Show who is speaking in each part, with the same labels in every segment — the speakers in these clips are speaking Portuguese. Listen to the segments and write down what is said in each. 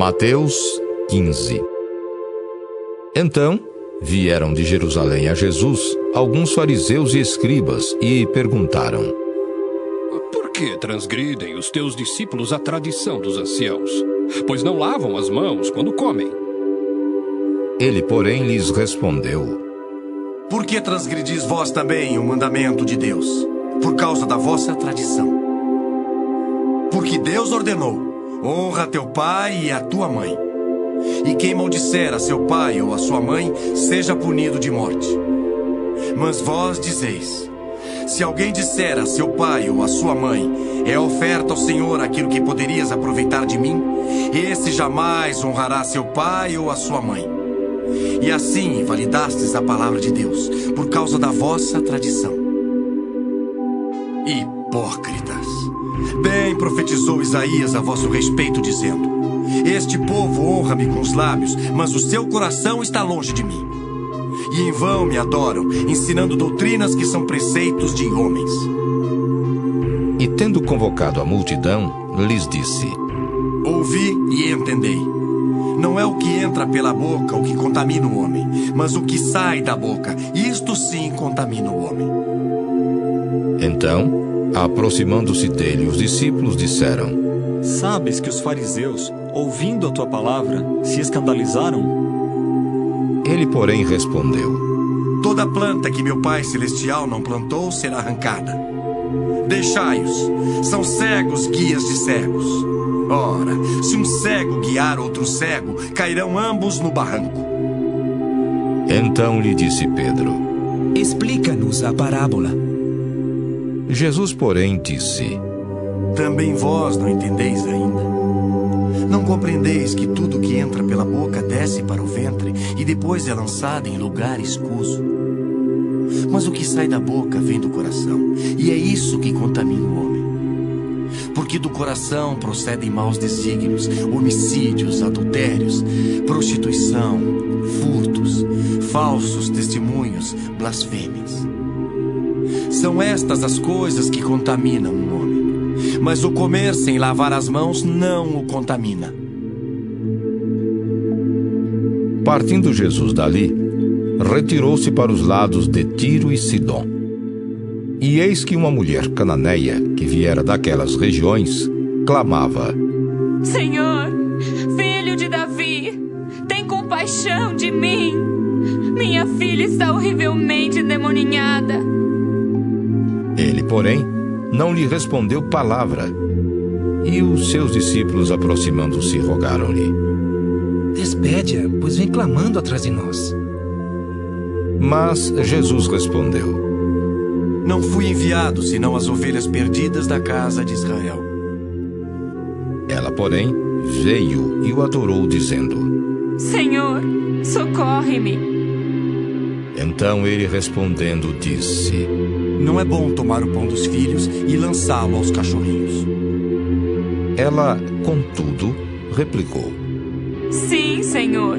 Speaker 1: Mateus 15. Então vieram de Jerusalém a Jesus alguns fariseus e escribas e perguntaram:
Speaker 2: Por que transgridem os teus discípulos a tradição dos anciãos? Pois não lavam as mãos quando comem.
Speaker 1: Ele, porém, lhes respondeu:
Speaker 3: Por que transgredis vós também o mandamento de Deus? Por causa da vossa tradição. Porque Deus ordenou: honra teu pai e a tua mãe. E quem maldisser a seu pai ou a sua mãe, seja punido de morte. Mas vós dizeis: se alguém disser a seu pai ou a sua mãe, é oferta ao Senhor aquilo que poderias aproveitar de mim, esse jamais honrará seu pai ou a sua mãe. E assim invalidastes a palavra de Deus, por causa da vossa tradição. Hipócritas! Bem profetizou Isaías a vosso respeito, dizendo: este povo honra-me com os lábios, mas o seu coração está longe de mim. E em vão me adoram, ensinando doutrinas que são preceitos de homens.
Speaker 1: E tendo convocado a multidão, lhes disse:
Speaker 3: ouvi e entendei. Não é o que entra pela boca o que contamina o homem, mas o que sai da boca, isto sim contamina o homem.
Speaker 1: Então, aproximando-se dele, os discípulos disseram:
Speaker 4: Sabes que os fariseus, ouvindo a tua palavra, se escandalizaram?
Speaker 1: Ele, porém, respondeu:
Speaker 3: toda planta que meu Pai Celestial não plantou será arrancada. Deixai-os, são cegos guias de cegos. Ora, se um cego guiar outro cego, cairão ambos no barranco.
Speaker 1: Então lhe disse Pedro:
Speaker 5: explica-nos a parábola.
Speaker 1: Jesus, porém, disse:
Speaker 3: também vós não entendeis ainda? Não compreendeis que tudo que entra pela boca desce para o ventre e depois é lançado em lugar escuso? Mas o que sai da boca vem do coração, e é isso que contamina o homem. Porque do coração procedem maus desígnios, homicídios, adultérios, prostituição, furtos, falsos testemunhos, blasfêmias. São estas as coisas que contaminam o homem, mas o comer sem lavar as mãos não o contamina.
Speaker 1: Partindo Jesus dali, retirou-se para os lados de Tiro e Sidom. E eis que uma mulher cananeia, que viera daquelas regiões, clamava:
Speaker 6: Senhor, filho de Davi, tem compaixão de mim. Minha filha está horrivelmente endemoninhada.
Speaker 1: Ele, porém, não lhe respondeu palavra. E os seus discípulos, aproximando-se, rogaram-lhe:
Speaker 5: despede-a, pois vem clamando atrás de nós.
Speaker 1: Mas Jesus respondeu:
Speaker 3: não fui enviado senão as ovelhas perdidas da casa de Israel.
Speaker 1: Ela, porém, veio e o adorou, dizendo:
Speaker 6: Senhor, socorre-me.
Speaker 1: Então ele, respondendo, disse:
Speaker 3: não é bom tomar o pão dos filhos e lançá-lo aos cachorrinhos.
Speaker 1: Ela, contudo, replicou:
Speaker 6: sim, Senhor.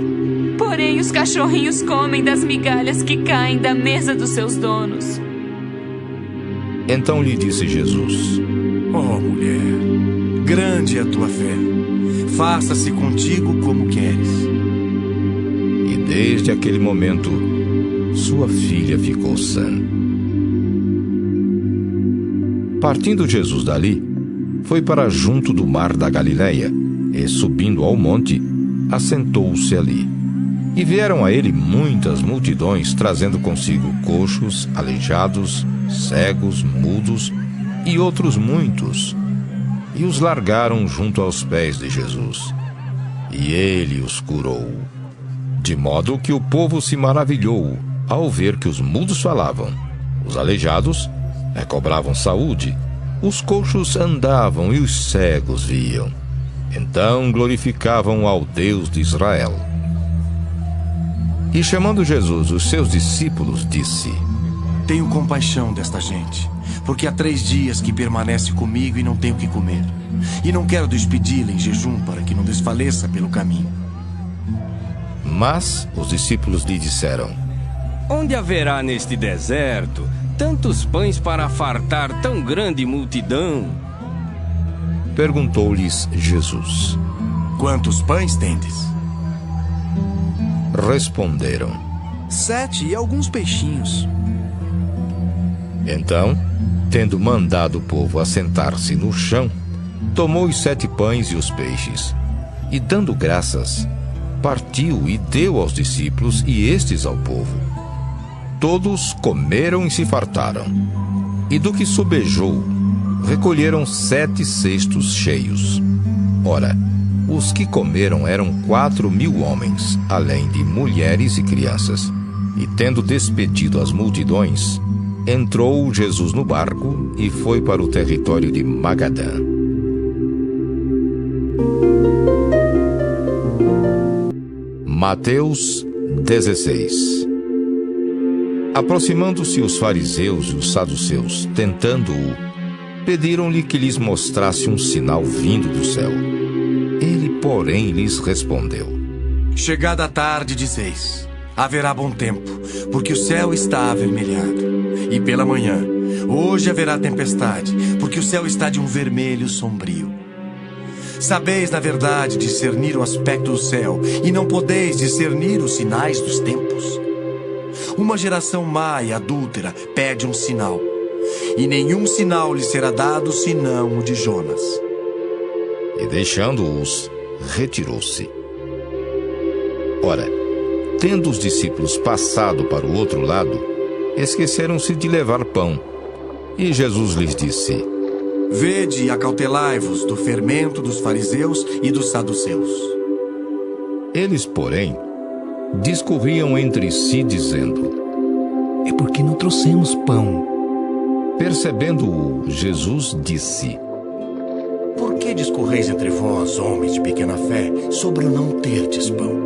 Speaker 6: Porém, os cachorrinhos comem das migalhas que caem da mesa dos seus donos.
Speaker 1: Então lhe disse Jesus:
Speaker 3: oh, mulher, grande é a tua fé. Faça-se contigo como queres.
Speaker 1: E desde aquele momento, sua filha ficou sã. Partindo Jesus dali, foi para junto do mar da Galileia, e subindo ao monte, assentou-se ali. E vieram a ele muitas multidões, trazendo consigo coxos, aleijados, cegos, mudos e outros muitos, e os largaram junto aos pés de Jesus. E ele os curou, de modo que o povo se maravilhou ao ver que os mudos falavam, os aleijados recobravam saúde, os coxos andavam e os cegos viam. Então glorificavam ao Deus de Israel. E chamando Jesus os seus discípulos, disse:
Speaker 3: tenho compaixão desta gente, porque há 3 dias que permanece comigo e não tenho o que comer. E não quero despedi-la em jejum para que não desfaleça pelo caminho.
Speaker 1: Mas os discípulos lhe disseram:
Speaker 7: onde haverá neste deserto tantos pães para fartar tão grande multidão?
Speaker 1: Perguntou-lhes Jesus:
Speaker 3: Quantos pães tendes?
Speaker 1: Responderam.
Speaker 8: 7 e alguns peixinhos.
Speaker 1: Então, tendo mandado o povo assentar-se no chão, tomou os 7 pães e os peixes, e dando graças, partiu e deu aos discípulos e estes ao povo. Todos comeram e se fartaram, e do que sobejou, recolheram 7 cestos cheios. Ora, os que comeram eram 4.000 homens, além de mulheres e crianças. E tendo despedido as multidões, entrou Jesus no barco e foi para o território de Magadã. Mateus 16. Aproximando-se os fariseus e os saduceus, tentando-o, pediram-lhe que lhes mostrasse um sinal vindo do céu. Ele, porém, lhes respondeu:
Speaker 3: Chegada a tarde, dizeis: haverá bom tempo, porque o céu está avermelhado. E pela manhã, hoje haverá tempestade, porque o céu está de um vermelho sombrio. Sabeis, na verdade, discernir o aspecto do céu, e não podeis discernir os sinais dos tempos? Uma geração má e adúltera pede um sinal, e nenhum sinal lhe será dado senão o de Jonas.
Speaker 1: E deixando-os, retirou-se. Ora, tendo os discípulos passado para o outro lado, esqueceram-se de levar pão. E Jesus lhes disse:
Speaker 3: Vede e acautelai-vos do fermento dos fariseus e dos saduceus.
Speaker 1: Eles, porém, discorriam entre si, dizendo:
Speaker 5: É porque não trouxemos pão.
Speaker 1: Percebendo-o, Jesus disse:
Speaker 3: Por que discorreis entre vós, homens de pequena fé, sobre o não terdes pão?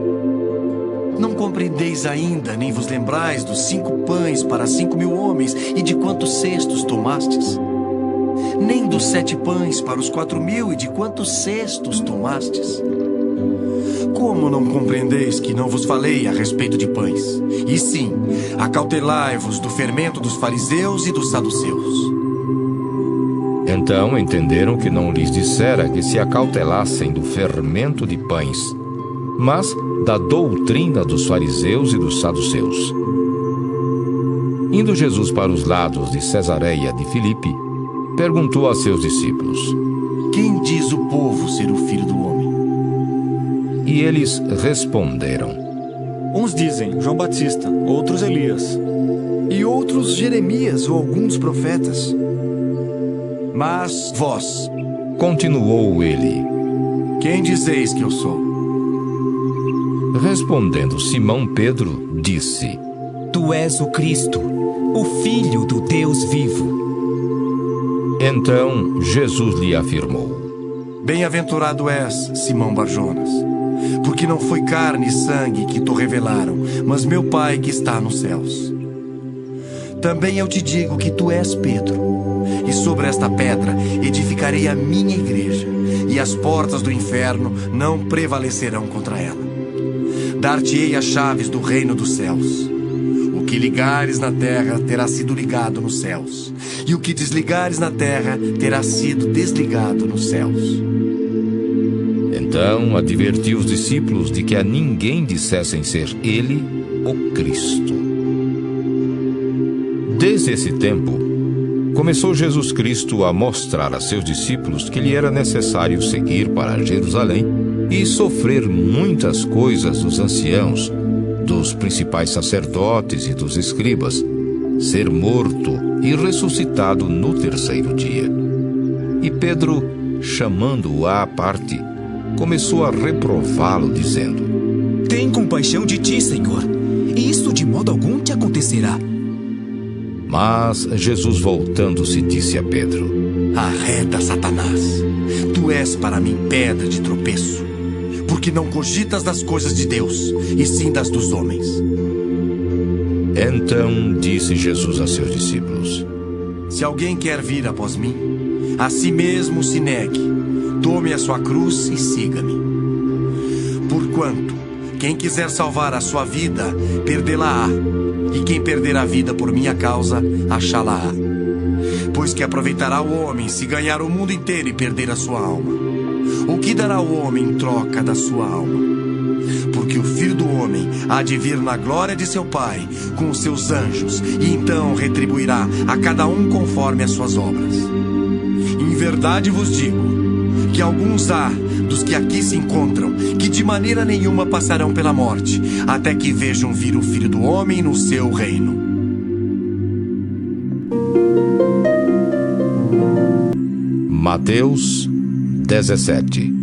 Speaker 3: Não compreendeis ainda, nem vos lembrais dos 5 pães para 5.000 homens e de quantos cestos tomastes? Nem dos 7 pães para os 4.000 e de quantos cestos tomastes? Como não compreendeis que não vos falei a respeito de pães? E sim, acautelai-vos do fermento dos fariseus e dos saduceus.
Speaker 1: Então entenderam que não lhes dissera que se acautelassem do fermento de pães, mas da doutrina dos fariseus e dos saduceus. Indo Jesus para os lados de Cesareia de Filipe, perguntou a seus discípulos:
Speaker 3: Quem diz o povo ser o Filho do Homem?
Speaker 1: E eles responderam:
Speaker 4: Uns dizem João Batista, outros Elias.
Speaker 8: E outros Jeremias ou alguns profetas.
Speaker 3: Mas vós,
Speaker 1: continuou ele,
Speaker 3: quem dizeis que eu sou?
Speaker 1: Respondendo Simão Pedro, disse:
Speaker 5: Tu és o Cristo, o Filho do Deus vivo.
Speaker 1: Então Jesus lhe afirmou:
Speaker 3: Bem-aventurado és, Simão Barjonas, porque não foi carne e sangue que te revelaram, mas meu Pai que está nos céus. Também eu te digo que tu és Pedro, e sobre esta pedra edificarei a minha igreja, e as portas do inferno não prevalecerão contra ela. Dar-te-ei as chaves do reino dos céus. O que ligares na terra terá sido ligado nos céus, e o que desligares na terra terá sido desligado nos céus.
Speaker 1: Então advertiu os discípulos de que a ninguém dissessem ser ele o Cristo. Desde esse tempo, começou Jesus Cristo a mostrar a seus discípulos que lhe era necessário seguir para Jerusalém e sofrer muitas coisas dos anciãos, dos principais sacerdotes e dos escribas, ser morto e ressuscitado no 3º dia. E Pedro, chamando-o à parte, começou a reprová-lo, dizendo:
Speaker 5: Tem compaixão de ti, Senhor, e isto de modo algum te acontecerá.
Speaker 1: Mas Jesus, voltando-se, disse a Pedro:
Speaker 3: Arreda, Satanás, tu és para mim pedra de tropeço, porque não cogitas das coisas de Deus, e sim das dos homens.
Speaker 1: Então disse Jesus a seus discípulos:
Speaker 3: Se alguém quer vir após mim, a si mesmo se negue, tome a sua cruz e siga-me. Porquanto, quem quiser salvar a sua vida, perdê-la-á, e quem perder a vida por minha causa, achá-la-á. Pois que aproveitará o homem se ganhar o mundo inteiro e perder a sua alma? O que dará o homem em troca da sua alma? Porque o Filho do Homem há de vir na glória de seu Pai, com os seus anjos, e então retribuirá a cada um conforme as suas obras. Em verdade vos digo, que alguns há dos que aqui se encontram, que de maneira nenhuma passarão pela morte, até que vejam vir o Filho do Homem no seu reino.
Speaker 1: Mateus 17.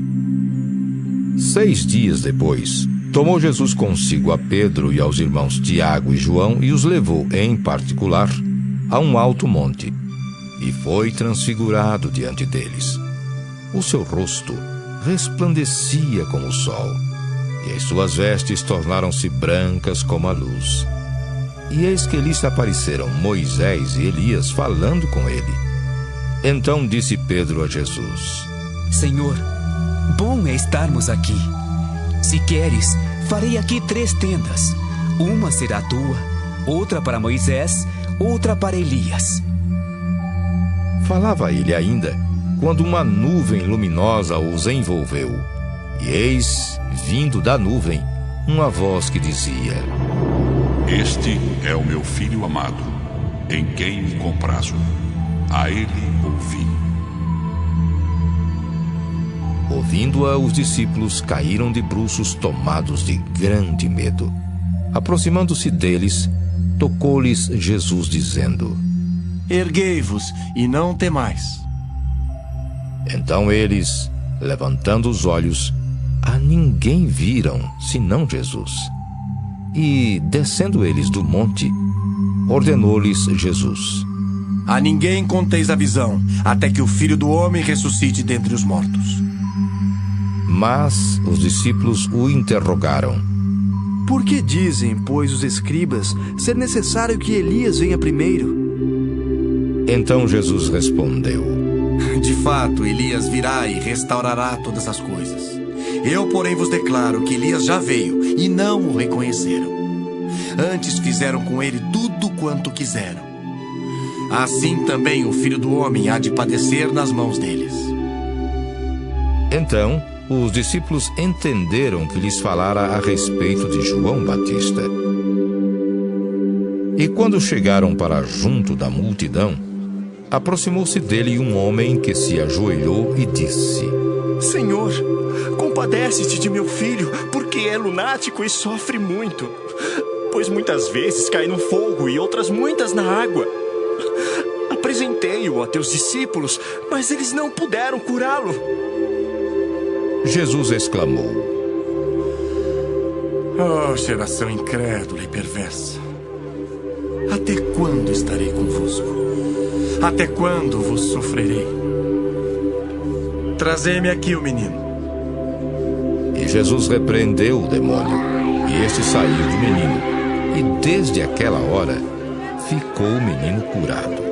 Speaker 1: 6 dias depois, tomou Jesus consigo a Pedro e aos irmãos Tiago e João e os levou, em particular, a um alto monte, e foi transfigurado diante deles. O seu rosto resplandecia como o sol, e as suas vestes tornaram-se brancas como a luz. E eis que lhes apareceram Moisés e Elias falando com ele. Então disse Pedro a Jesus:
Speaker 5: Senhor, bom é estarmos aqui. Se queres, farei aqui 3 tendas. Uma será tua, outra para Moisés, outra para Elias.
Speaker 1: Falava ele ainda, quando uma nuvem luminosa os envolveu. E eis, vindo da nuvem, uma voz que dizia:
Speaker 9: Este é o meu filho amado, em quem me comprazo. A ele ouvi.
Speaker 1: Ouvindo-a, os discípulos caíram de bruços tomados de grande medo. Aproximando-se deles, tocou-lhes Jesus, dizendo:
Speaker 3: Erguei-vos e não temais.
Speaker 1: Então eles, levantando os olhos, a ninguém viram, senão Jesus. E, descendo eles do monte, ordenou-lhes Jesus:
Speaker 3: A ninguém conteis a visão, até que o Filho do Homem ressuscite dentre os mortos.
Speaker 1: Mas os discípulos o interrogaram:
Speaker 8: Por que dizem, pois, os escribas, ser necessário que Elias venha primeiro?
Speaker 1: Então Jesus respondeu:
Speaker 3: De fato, Elias virá e restaurará todas as coisas. Eu, porém, vos declaro que Elias já veio e não o reconheceram. Antes fizeram com ele tudo quanto quiseram. Assim também o Filho do Homem há de padecer nas mãos deles.
Speaker 1: Então os discípulos entenderam que lhes falara a respeito de João Batista. E quando chegaram para junto da multidão, aproximou-se dele um homem que se ajoelhou e disse:
Speaker 10: Senhor, compadece-te de meu filho, porque é lunático e sofre muito. Pois muitas vezes cai no fogo e outras muitas na água. Apresentei-o a teus discípulos, mas eles não puderam curá-lo.
Speaker 1: Jesus exclamou:
Speaker 3: Oh, geração incrédula e perversa! Até quando estarei convosco? Até quando vos sofrerei? Trazei-me aqui o menino.
Speaker 1: E Jesus repreendeu o demônio, e este saiu do menino, e desde aquela hora ficou o menino curado.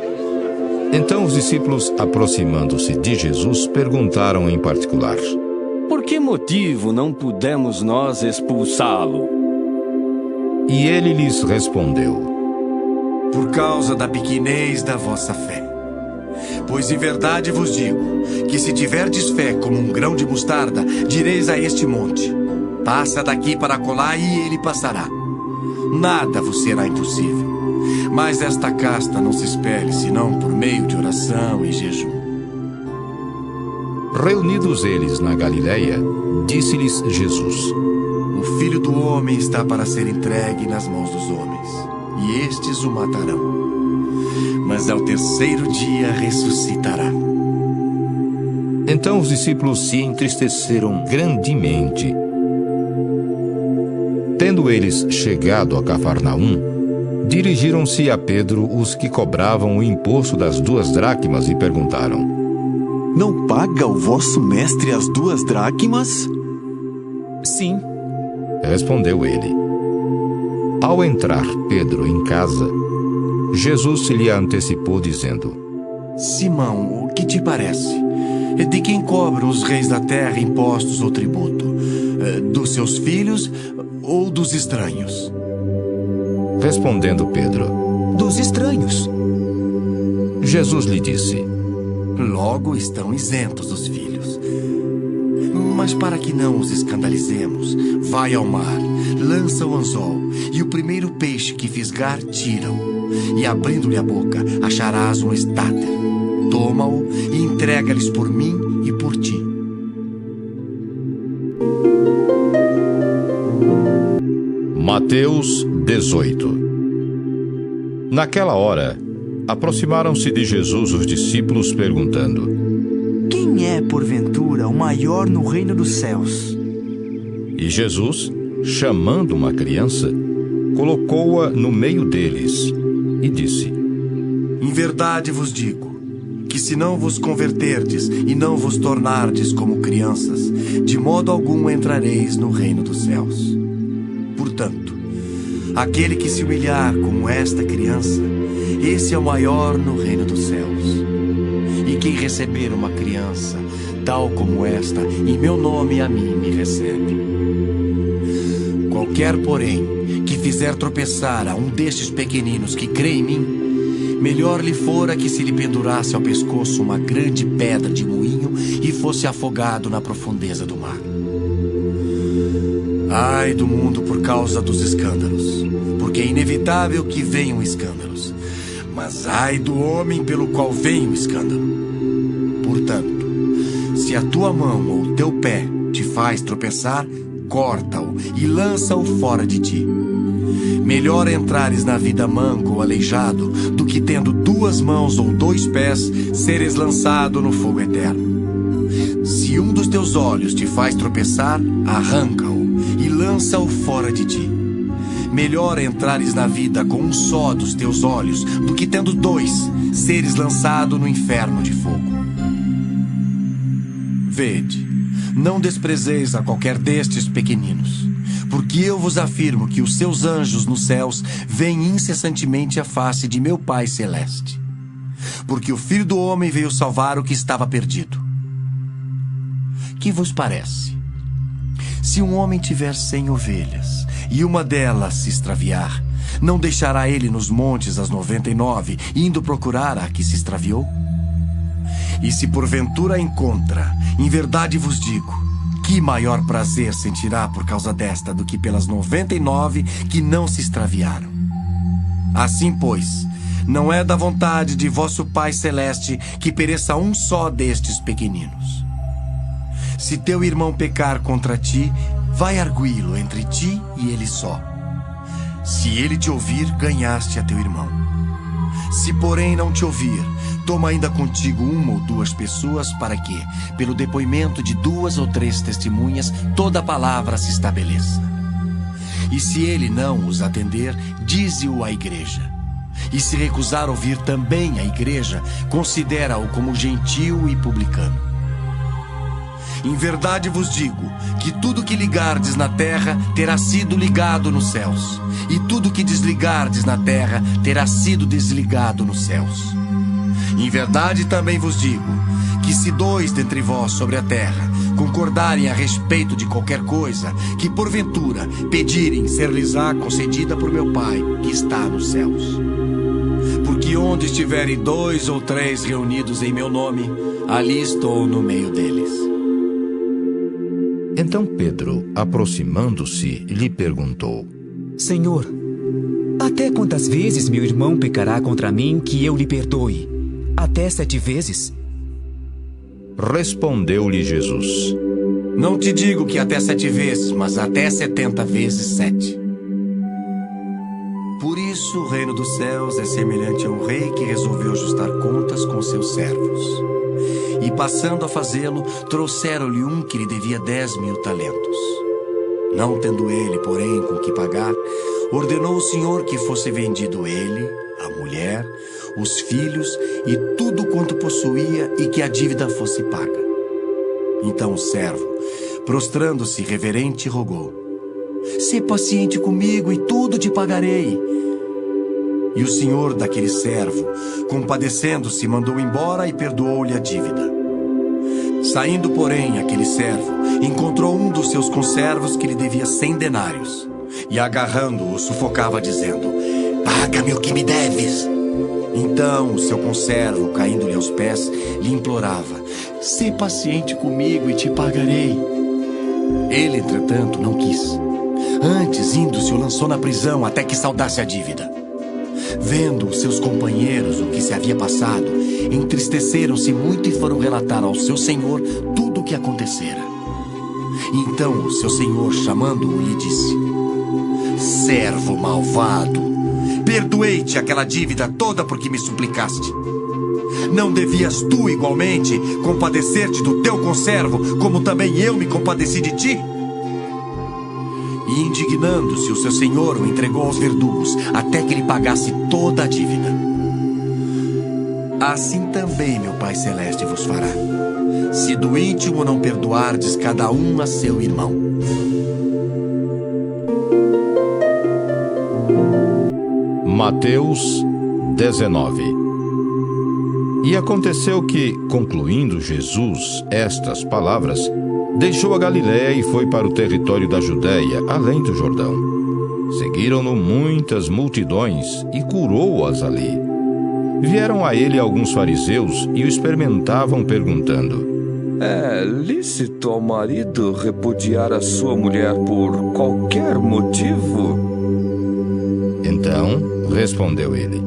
Speaker 1: Então os discípulos, aproximando-se de Jesus, perguntaram em particular:
Speaker 7: Por que motivo não pudemos nós expulsá-lo?
Speaker 1: E ele lhes respondeu:
Speaker 3: Por causa da pequenez da vossa fé. Pois em verdade vos digo, que se tiverdes fé como um grão de mostarda, direis a este monte: passa daqui para acolá, e ele passará. Nada vos será impossível. Mas esta casta não se espelhe, senão por meio de oração e jejum.
Speaker 1: Reunidos eles na Galileia, disse-lhes Jesus:
Speaker 3: O Filho do Homem está para ser entregue nas mãos dos homens, e estes o matarão. Mas ao terceiro dia ressuscitará.
Speaker 1: Então os discípulos se entristeceram grandemente. Tendo eles chegado a Cafarnaum, dirigiram-se a Pedro os que cobravam o imposto das 2 dracmas e perguntaram:
Speaker 11: Não paga o vosso mestre as 2 dracmas?
Speaker 5: Sim,
Speaker 1: respondeu ele. Ao entrar Pedro em casa, Jesus se lhe antecipou, dizendo:
Speaker 3: Simão, o que te parece? De quem cobram os reis da terra impostos ou tributo? Dos seus filhos ou dos estranhos?
Speaker 1: Respondendo Pedro:
Speaker 5: dos estranhos.
Speaker 1: Jesus lhe disse:
Speaker 3: Logo estão isentos dos filhos. Mas para que não os escandalizemos, vai ao mar, lança o anzol, e o primeiro peixe que fisgar, tira-o. E abrindo-lhe a boca, acharás um estáter. Toma-o e entrega-lhes por mim e por ti.
Speaker 1: Mateus 18. Naquela hora, aproximaram-se de Jesus os discípulos, perguntando:
Speaker 8: Quem é, porventura, o maior no reino dos céus?
Speaker 1: E Jesus, chamando uma criança, colocou-a no meio deles e disse:
Speaker 3: Em verdade vos digo, que se não vos converterdes e não vos tornardes como crianças, de modo algum entrareis no reino dos céus. Portanto, aquele que se humilhar como esta criança, esse é o maior no reino dos céus. E quem receber uma criança, tal como esta, em meu nome a mim me recebe. Qualquer, porém, que fizer tropeçar a um destes pequeninos que crê em mim, melhor lhe fora que se lhe pendurasse ao pescoço uma grande pedra de moinho e fosse afogado na profundeza do mar. Ai do mundo por causa dos escândalos, porque é inevitável que venham escândalos. Mas ai do homem pelo qual vem o escândalo. Portanto, se a tua mão ou o teu pé te faz tropeçar, corta-o e lança-o fora de ti. Melhor entrares na vida manco ou aleijado, do que tendo 2 mãos ou 2 pés, seres lançado no fogo eterno. Se um dos teus olhos te faz tropeçar, arranca-o e lança-o fora de ti. Melhor entrares na vida com um só dos teus olhos, do que tendo 2, seres lançado no inferno de fogo. Vede, não desprezeis a qualquer destes pequeninos, porque eu vos afirmo que os seus anjos nos céus veem incessantemente a face de meu Pai Celeste. Porque o Filho do Homem veio salvar o que estava perdido. Que vos parece? Se um homem tiver 100 ovelhas, e uma delas se extraviar, não deixará ele nos montes as 99, indo procurar a que se extraviou? E se porventura a encontra, em verdade vos digo, que maior prazer sentirá por causa desta do que pelas 99 que não se extraviaram? Assim, pois, não é da vontade de vosso Pai Celeste que pereça um só destes pequeninos. Se teu irmão pecar contra ti, vai arguí-lo entre ti e ele só. Se ele te ouvir, ganhaste a teu irmão. Se, porém, não te ouvir, toma ainda contigo 1 ou 2 pessoas, para que, pelo depoimento de 2 ou 3 testemunhas, toda a palavra se estabeleça. E se ele não os atender, dize-o à igreja. E se recusar ouvir também a igreja, considera-o como gentio e publicano. Em verdade vos digo que tudo que ligardes na terra terá sido ligado nos céus, e tudo que desligardes na terra terá sido desligado nos céus. Em verdade também vos digo que se 2 dentre vós sobre a terra concordarem a respeito de qualquer coisa, que porventura pedirem, ser-lhes-á concedida por meu Pai que está nos céus. Porque onde estiverem 2 ou 3 reunidos em meu nome, ali estou no meio deles.
Speaker 1: Então Pedro, aproximando-se, lhe perguntou:
Speaker 5: Senhor, até quantas vezes meu irmão pecará contra mim que eu lhe perdoe? Até 7 vezes?
Speaker 1: Respondeu-lhe Jesus:
Speaker 3: Não te digo que até 7 vezes, mas até 70 vezes 7. Por isso o reino dos céus é semelhante a um rei que resolveu ajustar contas com seus servos. E passando a fazê-lo, trouxeram-lhe um que lhe devia 10.000 talentos. Não tendo ele, porém, com que pagar, ordenou o Senhor que fosse vendido ele, a mulher, os filhos e tudo quanto possuía, e que a dívida fosse paga. Então o servo, prostrando-se reverente, rogou: Sê paciente comigo e tudo te pagarei. E o senhor daquele servo, compadecendo-se, mandou embora e perdoou-lhe a dívida. Saindo, porém, aquele servo, encontrou um dos seus conservos que lhe devia 100 denários. E agarrando-o, sufocava, dizendo: Paga-me o que me deves. Então o seu conservo, caindo-lhe aos pés, lhe implorava: Sê paciente comigo e te pagarei. Ele, entretanto, não quis. Antes, indo-se, o lançou na prisão até que saldasse a dívida. Vendo os seus companheiros o que se havia passado, entristeceram-se muito e foram relatar ao seu senhor tudo o que acontecera. Então o seu senhor, chamando-o, lhe disse: servo malvado, perdoei-te aquela dívida toda porque me suplicaste. Não devias tu, igualmente, compadecer-te do teu conservo, como também eu me compadeci de ti? E indignando-se, o seu senhor o entregou aos verdugos, até que lhe pagasse toda a dívida. Assim também meu Pai Celeste vos fará, se do íntimo não perdoardes cada um a seu irmão.
Speaker 1: Mateus 19. E aconteceu que, concluindo Jesus estas palavras, deixou a Galiléia e foi para o território da Judéia, além do Jordão. Seguiram-no muitas multidões e curou-as ali. Vieram a ele alguns fariseus e o experimentavam, perguntando:
Speaker 12: é lícito ao marido repudiar a sua mulher por qualquer motivo?
Speaker 1: Então respondeu ele: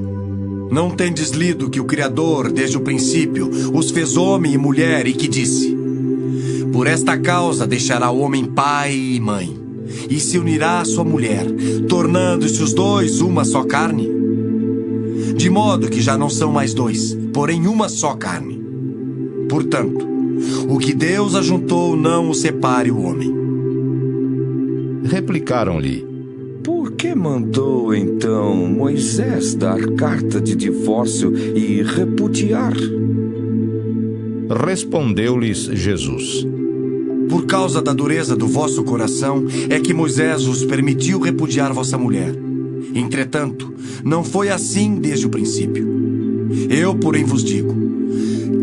Speaker 3: não tendes lido que o Criador, desde o princípio, os fez homem e mulher, e que disse: por esta causa deixará o homem pai e mãe, e se unirá à sua mulher, tornando-se os dois uma só carne? De modo que já não são mais dois, porém uma só carne. Portanto, o que Deus ajuntou, não o separe o homem.
Speaker 1: Replicaram-lhe:
Speaker 12: por que mandou, então, Moisés dar carta de divórcio e repudiar?
Speaker 1: Respondeu-lhes Jesus:
Speaker 3: por causa da dureza do vosso coração é que Moisés vos permitiu repudiar vossa mulher. Entretanto, não foi assim desde o princípio. Eu, porém, vos digo: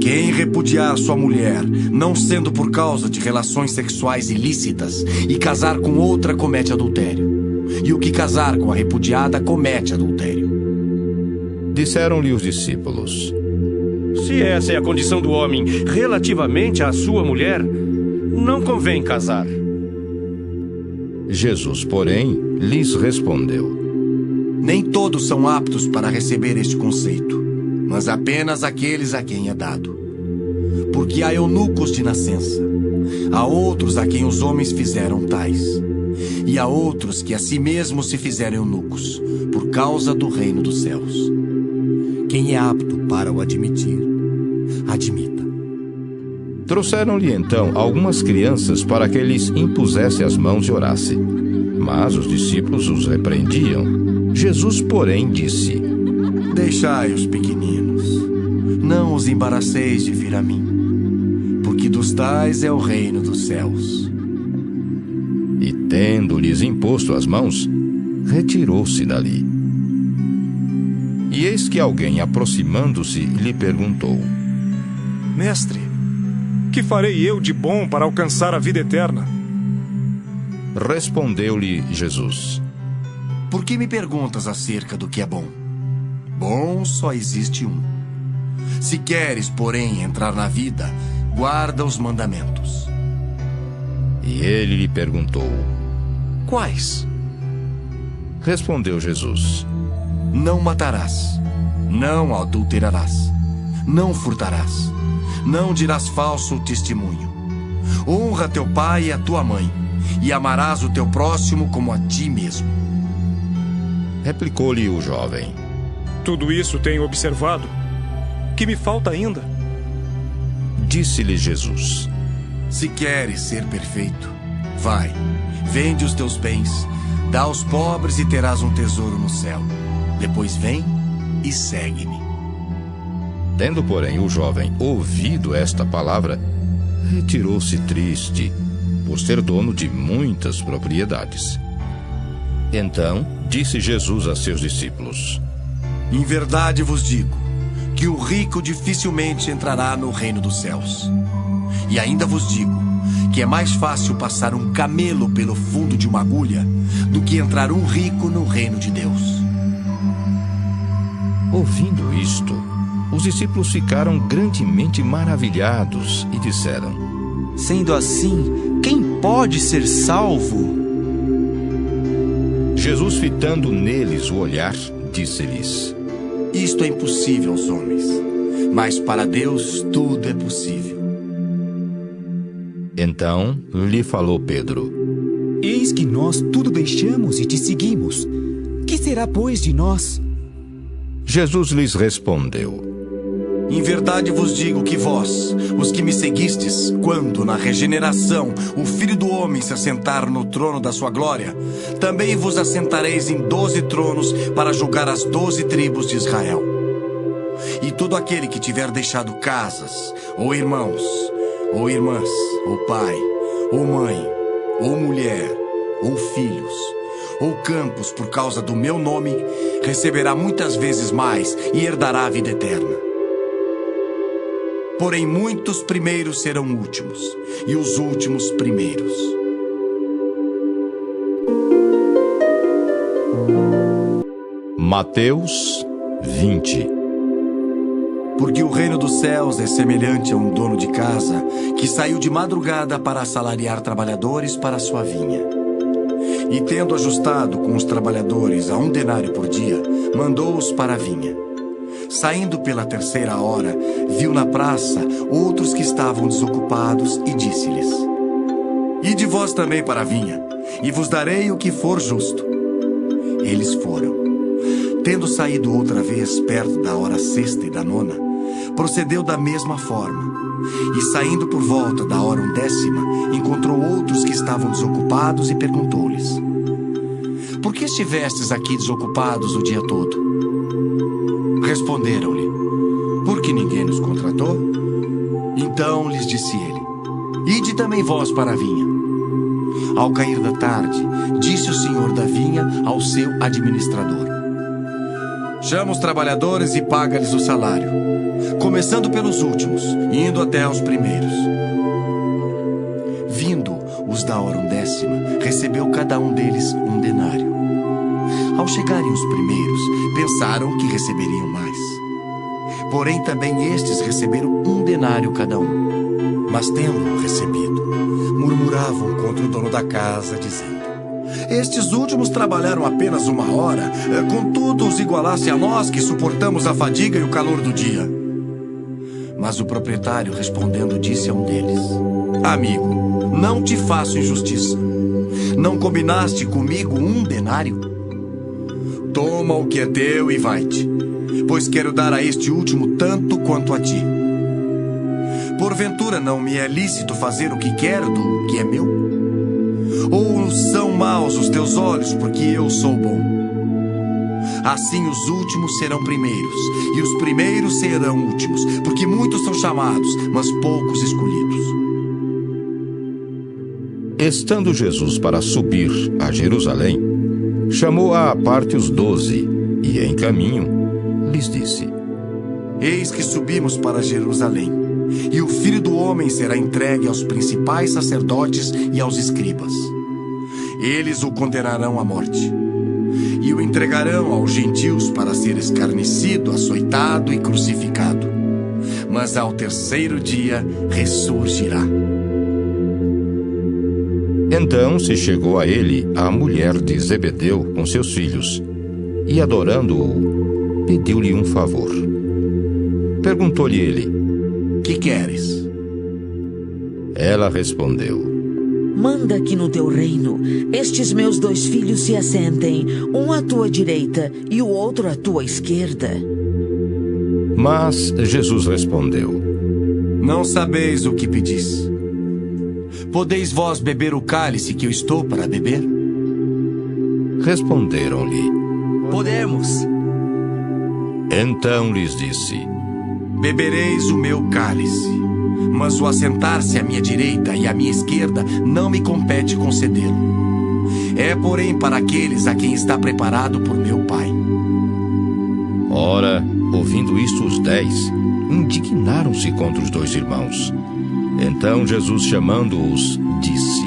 Speaker 3: quem repudiar sua mulher, não sendo por causa de relações sexuais ilícitas, e casar com outra, comete adultério. E o que casar com a repudiada, comete adultério.
Speaker 1: Disseram-lhe os discípulos:
Speaker 10: se essa é a condição do homem relativamente à sua mulher, não convém casar.
Speaker 1: Jesus, porém, lhes respondeu:
Speaker 3: nem todos são aptos para receber este conceito, mas apenas aqueles a quem é dado. Porque há eunucos de nascença, há outros a quem os homens fizeram tais, e há outros que a si mesmos se fizeram eunucos, por causa do reino dos céus. Quem é apto para o admitir, admita.
Speaker 1: Trouxeram-lhe então algumas crianças para que lhes impusesse as mãos e orasse. Mas os discípulos os repreendiam. Jesus, porém, disse:
Speaker 3: deixai os pequeninos, não os embaraceis de vir a mim, porque dos tais é o reino dos céus.
Speaker 1: E tendo-lhes imposto as mãos, retirou-se dali. E eis que alguém, aproximando-se, lhe perguntou:
Speaker 13: mestre, que farei eu de bom para alcançar a vida eterna?
Speaker 1: Respondeu-lhe Jesus:
Speaker 3: por que me perguntas acerca do que é bom? Bom só existe um. Se queres, porém, entrar na vida, guarda os mandamentos.
Speaker 1: E ele lhe perguntou:
Speaker 3: quais?
Speaker 1: Respondeu Jesus:
Speaker 3: não matarás, não adulterarás, não furtarás, não dirás falso testemunho. Honra teu pai e a tua mãe, e amarás o teu próximo como a ti mesmo.
Speaker 1: Replicou-lhe o jovem:
Speaker 13: tudo isso tenho observado. Que me falta ainda?
Speaker 1: Disse-lhe Jesus:
Speaker 3: se queres ser perfeito, vai, vende os teus bens, dá aos pobres e terás um tesouro no céu. Depois vem e segue-me.
Speaker 1: Tendo, porém, o jovem ouvido esta palavra, retirou-se triste, por ser dono de muitas propriedades. Então disse Jesus a seus discípulos:
Speaker 3: em verdade vos digo que o rico dificilmente entrará no reino dos céus. E ainda vos digo que é mais fácil passar um camelo pelo fundo de uma agulha do que entrar um rico no reino de Deus.
Speaker 1: Ouvindo isto, os discípulos ficaram grandemente maravilhados e disseram:
Speaker 5: sendo assim,
Speaker 8: quem pode ser salvo?
Speaker 1: Jesus, fitando neles o olhar, disse-lhes:
Speaker 3: Isto é impossível aos homens, mas para Deus tudo é possível.
Speaker 1: Então lhe falou Pedro:
Speaker 5: Eis que nós tudo deixamos e te seguimos. Que será, pois, de nós?
Speaker 1: Jesus lhes respondeu:
Speaker 3: Em verdade vos digo que vós, os que me seguistes, quando na regeneração o Filho do Homem se assentar no trono da sua glória, também vos assentareis em 12 tronos para julgar as 12 tribos de Israel. E todo aquele que tiver deixado casas, ou irmãos, ou irmãs, ou pai, ou mãe, ou mulher, ou filhos, ou campos por causa do meu nome, receberá muitas vezes mais e herdará a vida eterna. Porém, muitos primeiros serão últimos, e os últimos primeiros.
Speaker 1: Mateus 20.
Speaker 3: Porque o reino dos céus é semelhante a um dono de casa que saiu de madrugada para assalariar trabalhadores para a sua vinha. E tendo ajustado com os trabalhadores a 1 denário por dia, mandou-os para a vinha. Saindo pela 3ª hora, viu na praça outros que estavam desocupados e disse-lhes: Ide vós também para a vinha, e vos darei o que for justo. Eles foram. Tendo saído outra vez perto da hora 6ª e da 9ª, procedeu da mesma forma. E saindo por volta da hora 10ª, encontrou outros que estavam desocupados e perguntou-lhes: Por que estivestes aqui desocupados o dia todo? Responderam-lhe: Porque ninguém nos contratou? Então lhes disse ele: Ide também vós para a vinha. Ao cair da tarde, disse o senhor da vinha ao seu administrador: Chama os trabalhadores e paga-lhes o salário, começando pelos últimos, indo até aos primeiros. Vindo os da hora 10ª, recebeu cada um deles 1 denário. Ao chegarem os primeiros, pensaram que receberiam mais. Porém, também estes receberam 1 denário cada um. Mas, tendo-o recebido, murmuravam contra o dono da casa, dizendo: Estes últimos trabalharam apenas 1 hora, contudo os igualasse a nós que suportamos a fadiga e o calor do dia. Mas o proprietário, respondendo, disse a um deles: Amigo, não te faço injustiça. Não combinaste comigo 1 denário? Toma o que é teu e vai-te, pois quero dar a este último tanto quanto a ti. Porventura não me é lícito fazer o que quero do que é meu? Ou são maus os teus olhos porque eu sou bom? Assim os últimos serão primeiros, e os primeiros serão últimos, porque muitos são chamados, mas poucos escolhidos.
Speaker 1: Estando Jesus para subir a Jerusalém, chamou à parte os 12, e em caminho lhes disse:
Speaker 3: Eis que subimos para Jerusalém, e o Filho do Homem será entregue aos principais sacerdotes e aos escribas. Eles o condenarão à morte, e o entregarão aos gentios para ser escarnecido, açoitado e crucificado. Mas ao 3º dia ressurgirá.
Speaker 1: Então se chegou a ele a mulher de Zebedeu com seus filhos, e adorando-o, pediu-lhe um favor. Perguntou-lhe ele:
Speaker 3: Que queres?
Speaker 1: Ela respondeu:
Speaker 14: Manda que no teu reino estes meus 2 filhos se assentem, um à tua direita e o outro à tua esquerda.
Speaker 1: Mas Jesus respondeu:
Speaker 3: Não sabeis o que pedis. Podeis vós beber o cálice que eu estou para beber?
Speaker 1: Responderam-lhe:
Speaker 5: Podemos.
Speaker 1: Então lhes disse:
Speaker 3: Bebereis o meu cálice, mas o assentar-se à minha direita e à minha esquerda não me compete concedê-lo. É, porém, para aqueles a quem está preparado por meu Pai.
Speaker 1: Ora, ouvindo isto, os 10 indignaram-se contra os 2 irmãos. Então Jesus, chamando-os, disse: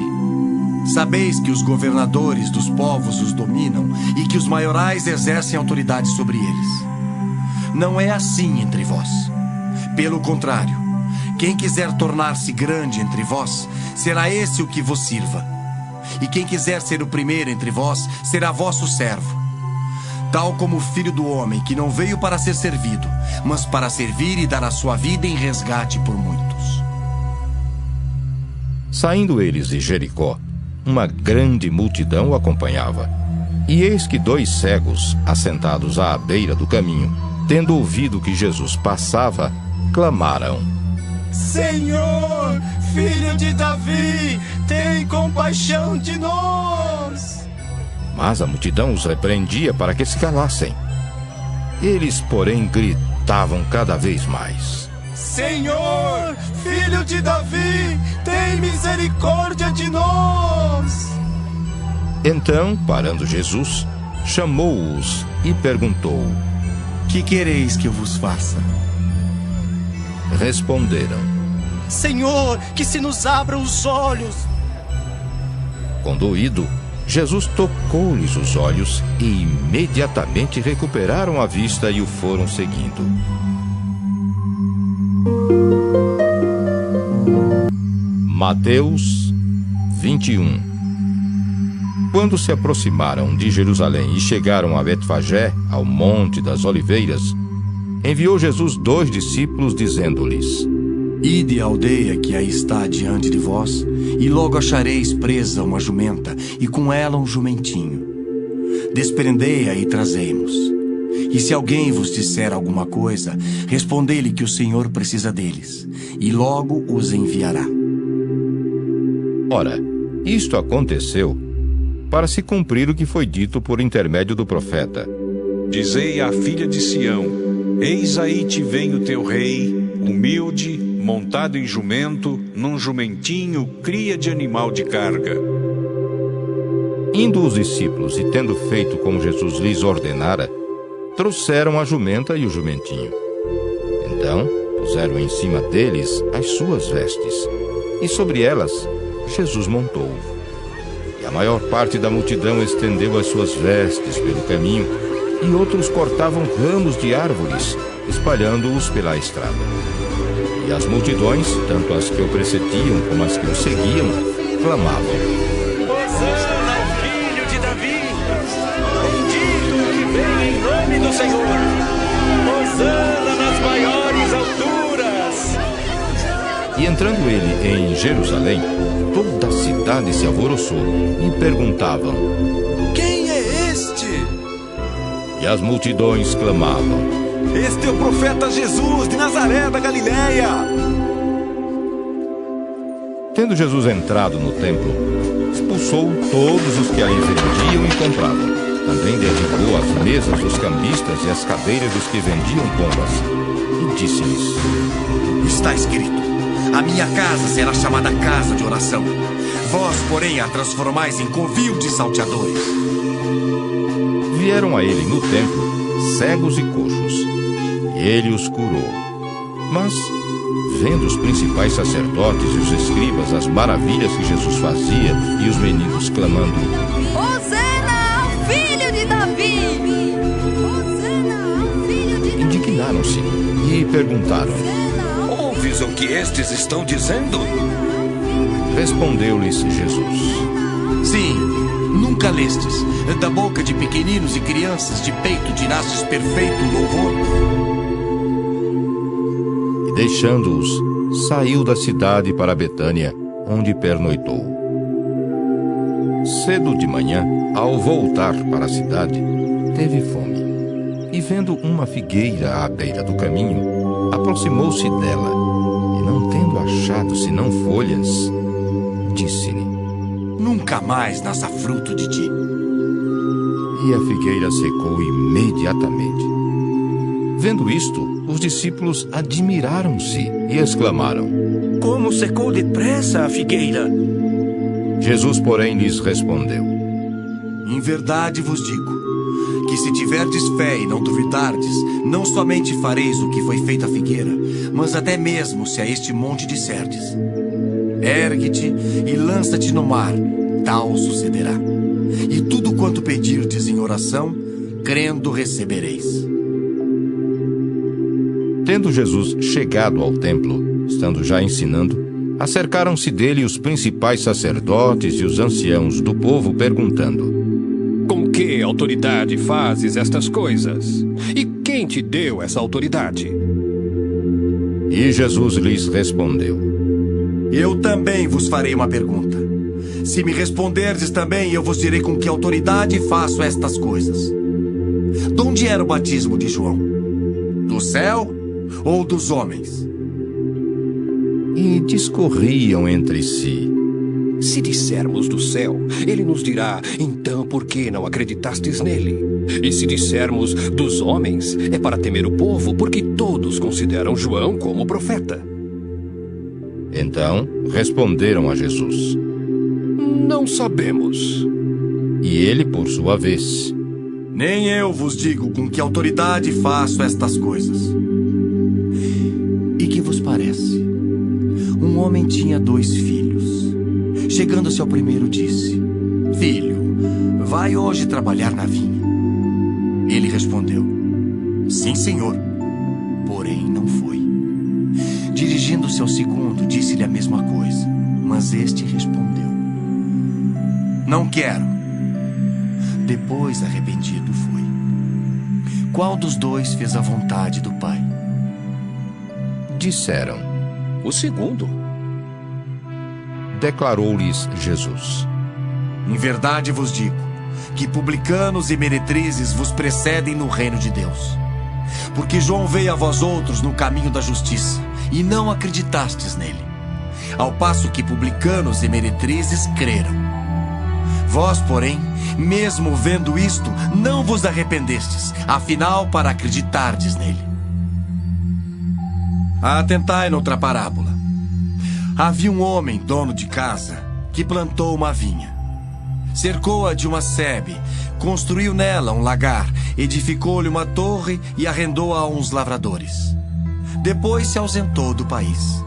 Speaker 3: Sabeis que os governadores dos povos os dominam e que os maiorais exercem autoridade sobre eles. Não é assim entre vós. Pelo contrário, Quem quiser tornar-se grande entre vós, será esse o que vos sirva. E quem quiser ser o primeiro entre vós, será vosso servo. Tal como o Filho do Homem, que não veio para ser servido, mas para servir e dar a sua vida em resgate por muitos.
Speaker 1: Saindo eles de Jericó, uma grande multidão o acompanhava. E eis que 2 cegos, assentados à beira do caminho, tendo ouvido que Jesus passava, clamaram:
Speaker 10: Senhor, Filho de Davi, tem compaixão de nós.
Speaker 1: Mas a multidão os repreendia para que se calassem. Eles, porém, gritavam cada vez mais:
Speaker 10: Senhor, Filho de Davi, tem misericórdia de nós.
Speaker 1: Então, parando Jesus, chamou-os e perguntou:
Speaker 3: Que quereis que eu vos faça?
Speaker 1: Responderam:
Speaker 10: Senhor, que se nos abram os olhos.
Speaker 1: Condoído, Jesus tocou-lhes os olhos e imediatamente recuperaram a vista e o foram seguindo. Mateus 21. Quando se aproximaram de Jerusalém e chegaram a Betfagé, ao Monte das Oliveiras, enviou Jesus 2 discípulos, dizendo-lhes:
Speaker 3: Ide à aldeia que aí está diante de vós, e logo achareis presa uma jumenta, e com ela um jumentinho. Desprendei-a e trazei-mos. E se alguém vos disser alguma coisa, respondei-lhe que o Senhor precisa deles, e logo os enviará.
Speaker 1: Ora, isto aconteceu para se cumprir o que foi dito por intermédio do profeta:
Speaker 15: Dizei à filha de Sião: Eis aí te vem o teu rei, humilde, montado em jumento, num jumentinho, cria de animal de carga.
Speaker 1: Indo os discípulos e tendo feito como Jesus lhes ordenara, trouxeram a jumenta e o jumentinho. Então puseram em cima deles as suas vestes, e sobre elas Jesus montou. E a maior parte da multidão estendeu as suas vestes pelo caminho, e outros cortavam ramos de árvores, espalhando-os pela estrada. E as multidões, tanto as que o precediam como as que o seguiam, clamavam:
Speaker 10: Hosana ao Filho de Davi! Bendito o que vem em nome do Senhor! Hosana nas maiores alturas!
Speaker 1: E entrando ele em Jerusalém, toda a cidade se alvoroçou e perguntavam:
Speaker 10: Quem é este?
Speaker 1: E as multidões clamavam:
Speaker 11: Este é o profeta Jesus de Nazaré da Galileia.
Speaker 1: Tendo Jesus entrado no templo, expulsou todos os que ali vendiam e compravam. Também derribou as mesas dos cambistas e as cadeiras dos que vendiam pombas. E disse-lhes:
Speaker 3: Está escrito: A minha casa será chamada casa de oração. Vós, porém, a transformais em covil de salteadores.
Speaker 1: Vieram a ele no templo cegos e coxos, e ele os curou. Mas, vendo os principais sacerdotes e os escribas as maravilhas que Jesus fazia, e os meninos clamando:
Speaker 16: Hosana ao Filho de Davi! Hosana ao Filho de Davi!
Speaker 1: Indignaram-se e perguntaram:
Speaker 12: Ouves o que estes estão dizendo?
Speaker 1: Respondeu-lhes Jesus:
Speaker 3: Sim, nunca lestes: da boca de pequeninos e crianças de peito tirastes perfeito louvor.
Speaker 1: E deixando-os, saiu da cidade para Betânia, onde pernoitou. Cedo de manhã, ao voltar para a cidade, teve fome. E vendo uma figueira à beira do caminho, aproximou-se dela, e não tendo achado senão folhas, disse-lhe:
Speaker 3: Nunca mais nasça fruto de ti.
Speaker 1: E a figueira secou imediatamente. Vendo isto, os discípulos admiraram-se e exclamaram:
Speaker 10: Como secou depressa a figueira!
Speaker 1: Jesus, porém, lhes respondeu:
Speaker 3: Em verdade vos digo, que se tiverdes fé e não duvidardes, não somente fareis o que foi feito à figueira, mas até mesmo se a este monte disserdes: Ergue-te e lança-te no mar, tal sucederá. E tudo quanto pedirdes em oração, crendo recebereis.
Speaker 1: Tendo Jesus chegado ao templo, estando já ensinando, acercaram-se dele os principais sacerdotes e os anciãos do povo, perguntando:
Speaker 2: Com que autoridade fazes estas coisas? E quem te deu essa autoridade?
Speaker 1: E Jesus lhes respondeu:
Speaker 3: Eu também vos farei uma pergunta. Se me responderdes também, eu vos direi com que autoridade faço estas coisas. De onde era o batismo de João? Do céu ou dos homens?
Speaker 1: E discorriam entre si:
Speaker 2: Se dissermos do céu, ele nos dirá: então por que não acreditastes nele? E se dissermos dos homens, é para temer o povo, porque todos consideram João como profeta.
Speaker 1: Então responderam a Jesus:
Speaker 2: Não sabemos.
Speaker 1: E ele, por sua vez:
Speaker 3: Nem eu vos digo com que autoridade faço estas coisas. E que vos parece? Um homem tinha 2 filhos. Chegando-se ao primeiro, disse: Filho, vai hoje trabalhar na vinha. Ele respondeu: Sim, senhor. Porém, não foi. Dirigindo-se ao segundo, disse-lhe a mesma coisa. Mas este respondeu: Não quero. Depois, arrependido, foi. Qual dos 2 fez a vontade do pai?
Speaker 1: Disseram:
Speaker 2: O segundo.
Speaker 1: Declarou-lhes Jesus:
Speaker 3: Em verdade vos digo que publicanos e meretrizes vos precedem no reino de Deus. Porque João veio a vós outros no caminho da justiça, e não acreditastes nele, ao passo que publicanos e meretrizes creram. Vós, porém, mesmo vendo isto, não vos arrependestes, afinal, para acreditardes nele. Atentai noutra parábola. Havia um homem, dono de casa, que plantou uma vinha. Cercou-a de uma sebe, construiu nela um lagar, edificou-lhe uma torre e arrendou-a a uns lavradores. Depois se ausentou do país.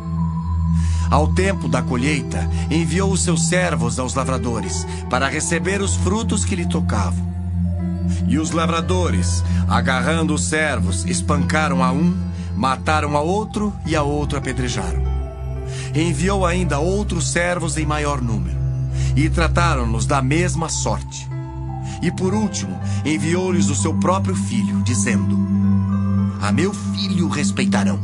Speaker 3: Ao tempo da colheita, enviou os seus servos aos lavradores para receber os frutos que lhe tocavam. E os lavradores, agarrando os servos, espancaram a um, mataram a outro e a outro apedrejaram. Enviou ainda outros servos em maior número, e trataram-nos da mesma sorte. E por último, enviou-lhes o seu próprio filho, dizendo: A meu filho respeitarão.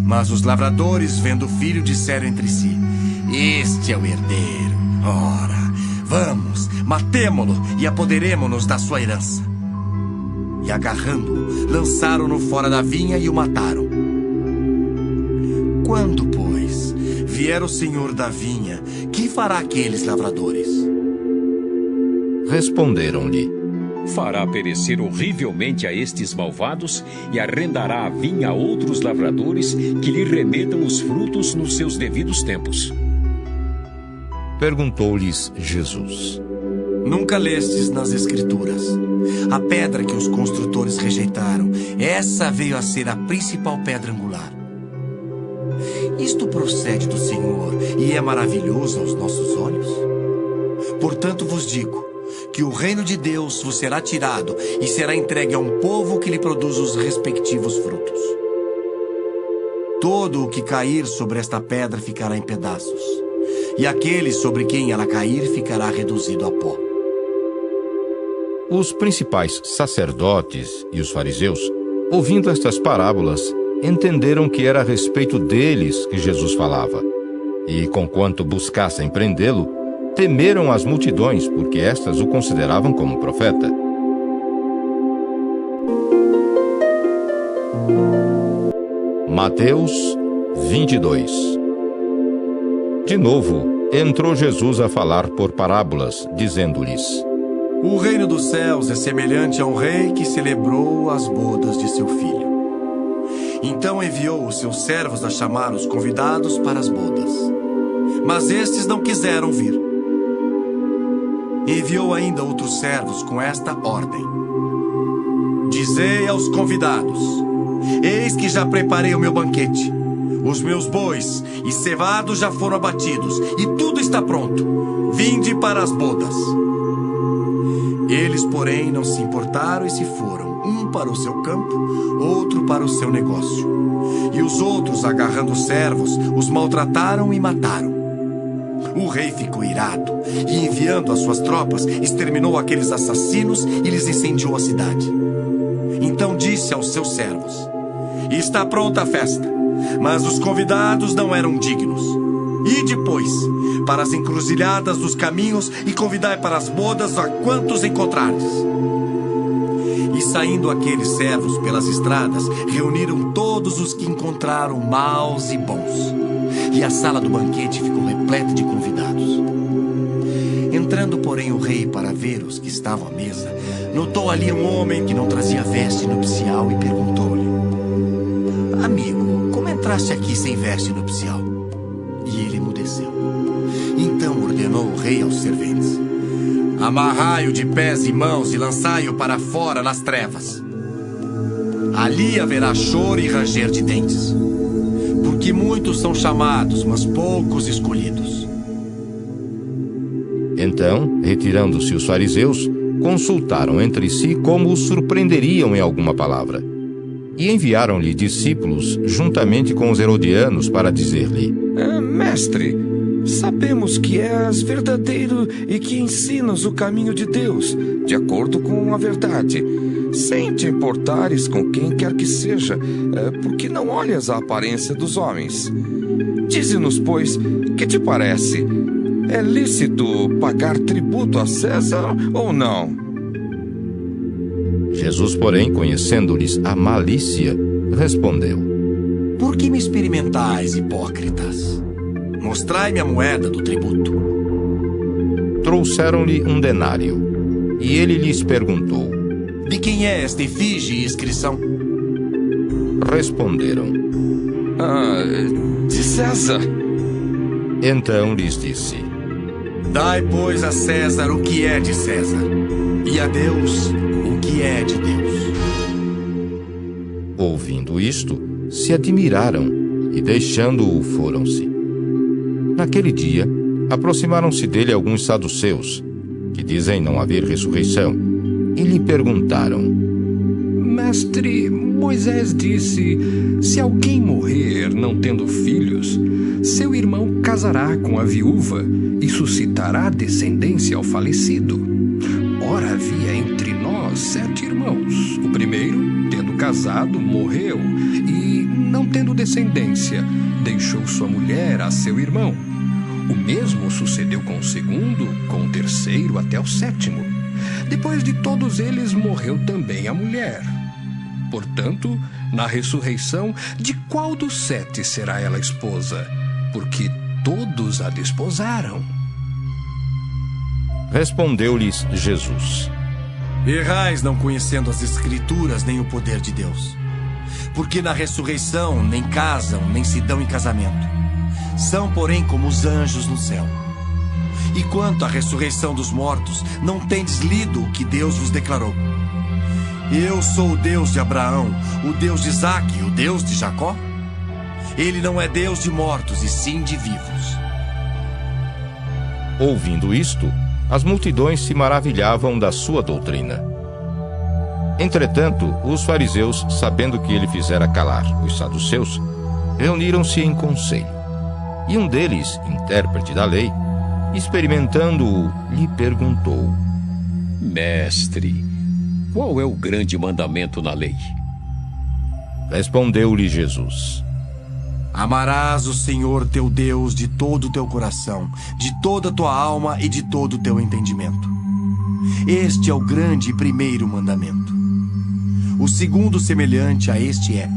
Speaker 3: Mas os lavradores, vendo o filho, disseram entre si: Este é o herdeiro. Ora, vamos, matemo-lo e apoderemo-nos da sua herança. E agarrando-o, lançaram-no fora da vinha e o mataram. Quando, pois, vier o senhor da vinha, que fará aqueles lavradores?
Speaker 1: Responderam-lhe:
Speaker 17: Fará perecer horrivelmente a estes malvados e arrendará a vinha a outros lavradores que lhe remetam os frutos nos seus devidos tempos.
Speaker 1: Perguntou-lhes Jesus:
Speaker 3: Nunca lestes nas Escrituras: a pedra que os construtores rejeitaram, essa veio a ser a principal pedra angular. Isto procede do Senhor e é maravilhoso aos nossos olhos. Portanto vos digo que o reino de Deus vos será tirado e será entregue a um povo que lhe produz os respectivos frutos. Todo o que cair sobre esta pedra ficará em pedaços, e aquele sobre quem ela cair ficará reduzido a pó.
Speaker 1: Os principais sacerdotes e os fariseus, ouvindo estas parábolas, entenderam que era a respeito deles que Jesus falava. E, conquanto buscassem prendê-lo, temeram as multidões, porque estas o consideravam como profeta. Mateus 22. De novo, entrou Jesus a falar por parábolas, dizendo-lhes:
Speaker 3: O reino dos céus é semelhante a um rei que celebrou as bodas de seu filho. Então enviou os seus servos a chamar os convidados para as bodas. Mas estes não quiseram vir. Enviou ainda outros servos com esta ordem: Dizei aos convidados: Eis que já preparei o meu banquete. Os meus bois e cevados já foram abatidos, e tudo está pronto. Vinde para as bodas. Eles, porém, não se importaram e se foram, um para o seu campo, outro para o seu negócio. E os outros, agarrando os servos, os maltrataram e mataram. O rei ficou irado e, enviando as suas tropas, exterminou aqueles assassinos e lhes incendiou a cidade. Então disse aos seus servos: está pronta a festa, mas os convidados não eram dignos. E depois, para as encruzilhadas dos caminhos e convidai para as bodas a quantos encontrardes. E saindo aqueles servos pelas estradas, reuniram todos os que encontraram, maus e bons. E a sala do banquete ficou repleta de convidados. Entrando, porém, o rei para ver os que estavam à mesa, notou ali um homem que não trazia veste nupcial e perguntou-lhe: amigo, como entraste aqui sem veste nupcial? E ele emudeceu. Então ordenou o rei aos serventes: amarrai-o de pés e mãos e lançai-o para fora nas trevas. Ali haverá choro e ranger de dentes, porque muitos são chamados, mas poucos escolhidos.
Speaker 1: Então, retirando-se os fariseus, consultaram entre si como os surpreenderiam em alguma palavra. E enviaram-lhe discípulos juntamente com os herodianos para dizer-lhe:
Speaker 12: Mestre, sabemos que és verdadeiro e que ensinas o caminho de Deus, de acordo com a verdade, sem te importares com quem quer que seja, porque não olhas a aparência dos homens. Dize-nos, pois, que te parece? É lícito pagar tributo a César ou não?
Speaker 1: Jesus, porém, conhecendo-lhes a malícia, respondeu:
Speaker 3: por que me experimentais, hipócritas? Mostrai-me a moeda do tributo.
Speaker 1: Trouxeram-lhe um denário, e ele lhes perguntou:
Speaker 3: de quem é esta efígie e inscrição?
Speaker 1: Responderam:
Speaker 12: de César.
Speaker 1: Então lhes disse:
Speaker 3: dai, pois, a César o que é de César, e a Deus o que é de Deus.
Speaker 1: Ouvindo isto, se admiraram e, deixando-o, foram-se. Naquele dia, aproximaram-se dele alguns saduceus, que dizem não haver ressurreição, e lhe perguntaram:
Speaker 2: Mestre, Moisés disse: se alguém morrer não tendo filhos, seu irmão casará com a viúva e suscitará descendência ao falecido. Ora, havia entre nós 7 irmãos. O primeiro, tendo casado, morreu e, não tendo descendência, deixou sua mulher a seu irmão. O mesmo sucedeu com o segundo, com o terceiro até o 7º. Depois de todos eles, morreu também a mulher. Portanto, na ressurreição, de qual dos 7 será ela esposa? Porque todos a desposaram.
Speaker 1: Respondeu-lhes Jesus:
Speaker 3: errais não conhecendo as Escrituras nem o poder de Deus. Porque na ressurreição nem casam, nem se dão em casamento. São, porém, como os anjos no céu. E quanto à ressurreição dos mortos, não tendes lido o que Deus vos declarou: eu sou o Deus de Abraão, o Deus de Isaque e o Deus de Jacó? Ele não é Deus de mortos, e sim de vivos.
Speaker 1: Ouvindo isto, as multidões se maravilhavam da sua doutrina. Entretanto, os fariseus, sabendo que ele fizera calar os saduceus, reuniram-se em conselho. E um deles, intérprete da lei, experimentando-o, lhe perguntou:
Speaker 17: Mestre, qual é o grande mandamento na lei?
Speaker 1: Respondeu-lhe Jesus:
Speaker 3: amarás o Senhor teu Deus de todo o teu coração, de toda a tua alma e de todo o teu entendimento. Este é o grande e primeiro mandamento. O segundo, semelhante a este, é: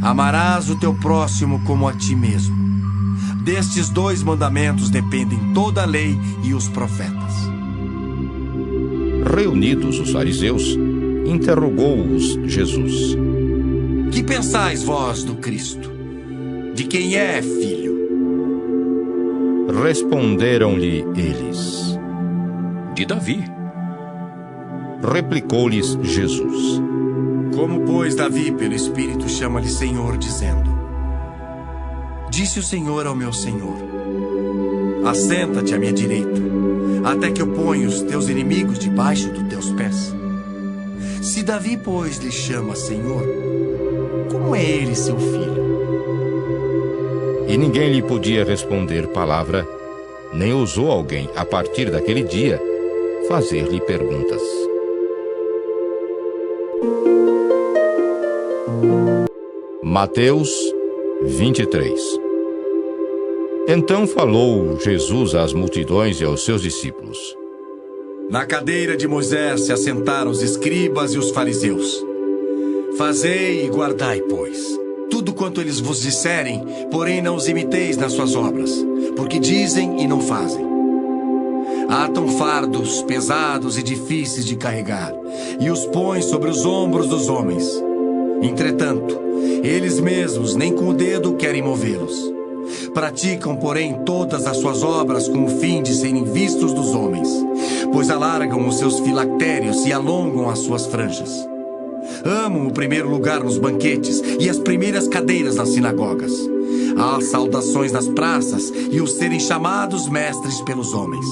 Speaker 3: amarás o teu próximo como a ti mesmo. Destes 2 mandamentos dependem toda a lei e os profetas.
Speaker 1: Reunidos os fariseus, interrogou-os Jesus:
Speaker 3: que pensais vós do Cristo? De quem é filho?
Speaker 1: Responderam-lhe eles:
Speaker 17: de Davi.
Speaker 1: Replicou-lhes Jesus:
Speaker 3: como, pois, Davi, pelo Espírito, chama-lhe Senhor, dizendo: disse o Senhor ao meu Senhor: assenta-te à minha direita, até que eu ponha os teus inimigos debaixo dos teus pés. Se Davi, pois, lhe chama Senhor, como é ele seu filho?
Speaker 1: E ninguém lhe podia responder palavra, nem ousou alguém, a partir daquele dia, fazer-lhe perguntas. Mateus 23. Então falou Jesus às multidões e aos seus discípulos.
Speaker 3: Na cadeira de Moisés se assentaram os escribas e os fariseus. Fazei e guardai, pois, tudo quanto eles vos disserem, porém não os imiteis nas suas obras, porque dizem e não fazem. Atam fardos pesados e difíceis de carregar, e os põem sobre os ombros dos homens. Entretanto, eles mesmos nem com o dedo querem movê-los. Praticam, porém, todas as suas obras com o fim de serem vistos dos homens, pois alargam os seus filactérios e alongam as suas franjas. Amam o primeiro lugar nos banquetes e as primeiras cadeiras nas sinagogas, as saudações nas praças e os serem chamados mestres pelos homens.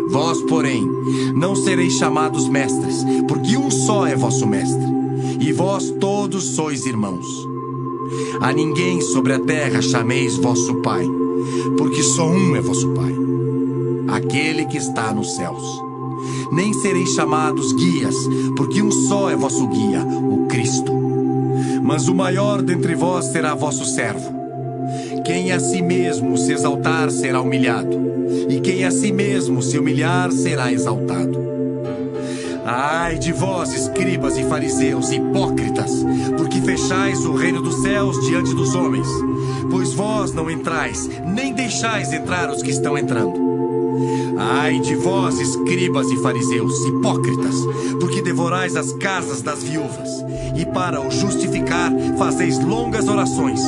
Speaker 3: Vós, porém, não sereis chamados mestres, porque um só é vosso mestre, e vós todos sois irmãos. A ninguém sobre a terra chameis vosso Pai, porque só um é vosso Pai, aquele que está nos céus. Nem sereis chamados guias, porque um só é vosso guia, o Cristo. Mas o maior dentre vós será vosso servo. Quem a si mesmo se exaltar será humilhado, e quem a si mesmo se humilhar será exaltado. Ai de vós, escribas e fariseus, hipócritas, porque fechais o reino dos céus diante dos homens, pois vós não entrais, nem deixais entrar os que estão entrando. Ai de vós, escribas e fariseus, hipócritas, porque devorais as casas das viúvas, e para o justificar fazeis longas orações.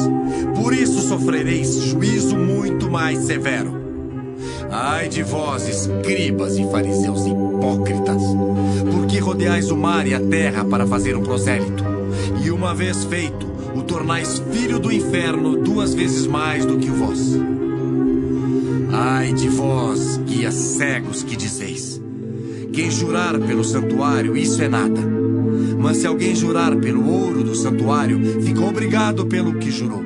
Speaker 3: Por isso sofrereis juízo muito mais severo. Ai de vós, escribas e fariseus hipócritas, porque rodeais o mar e a terra para fazer um prosélito, e uma vez feito, o tornais filho do inferno 2 vezes mais do que o vós. Ai de vós, guias cegos, que dizeis: quem jurar pelo santuário, isso é nada. Mas se alguém jurar pelo ouro do santuário, fica obrigado pelo que jurou.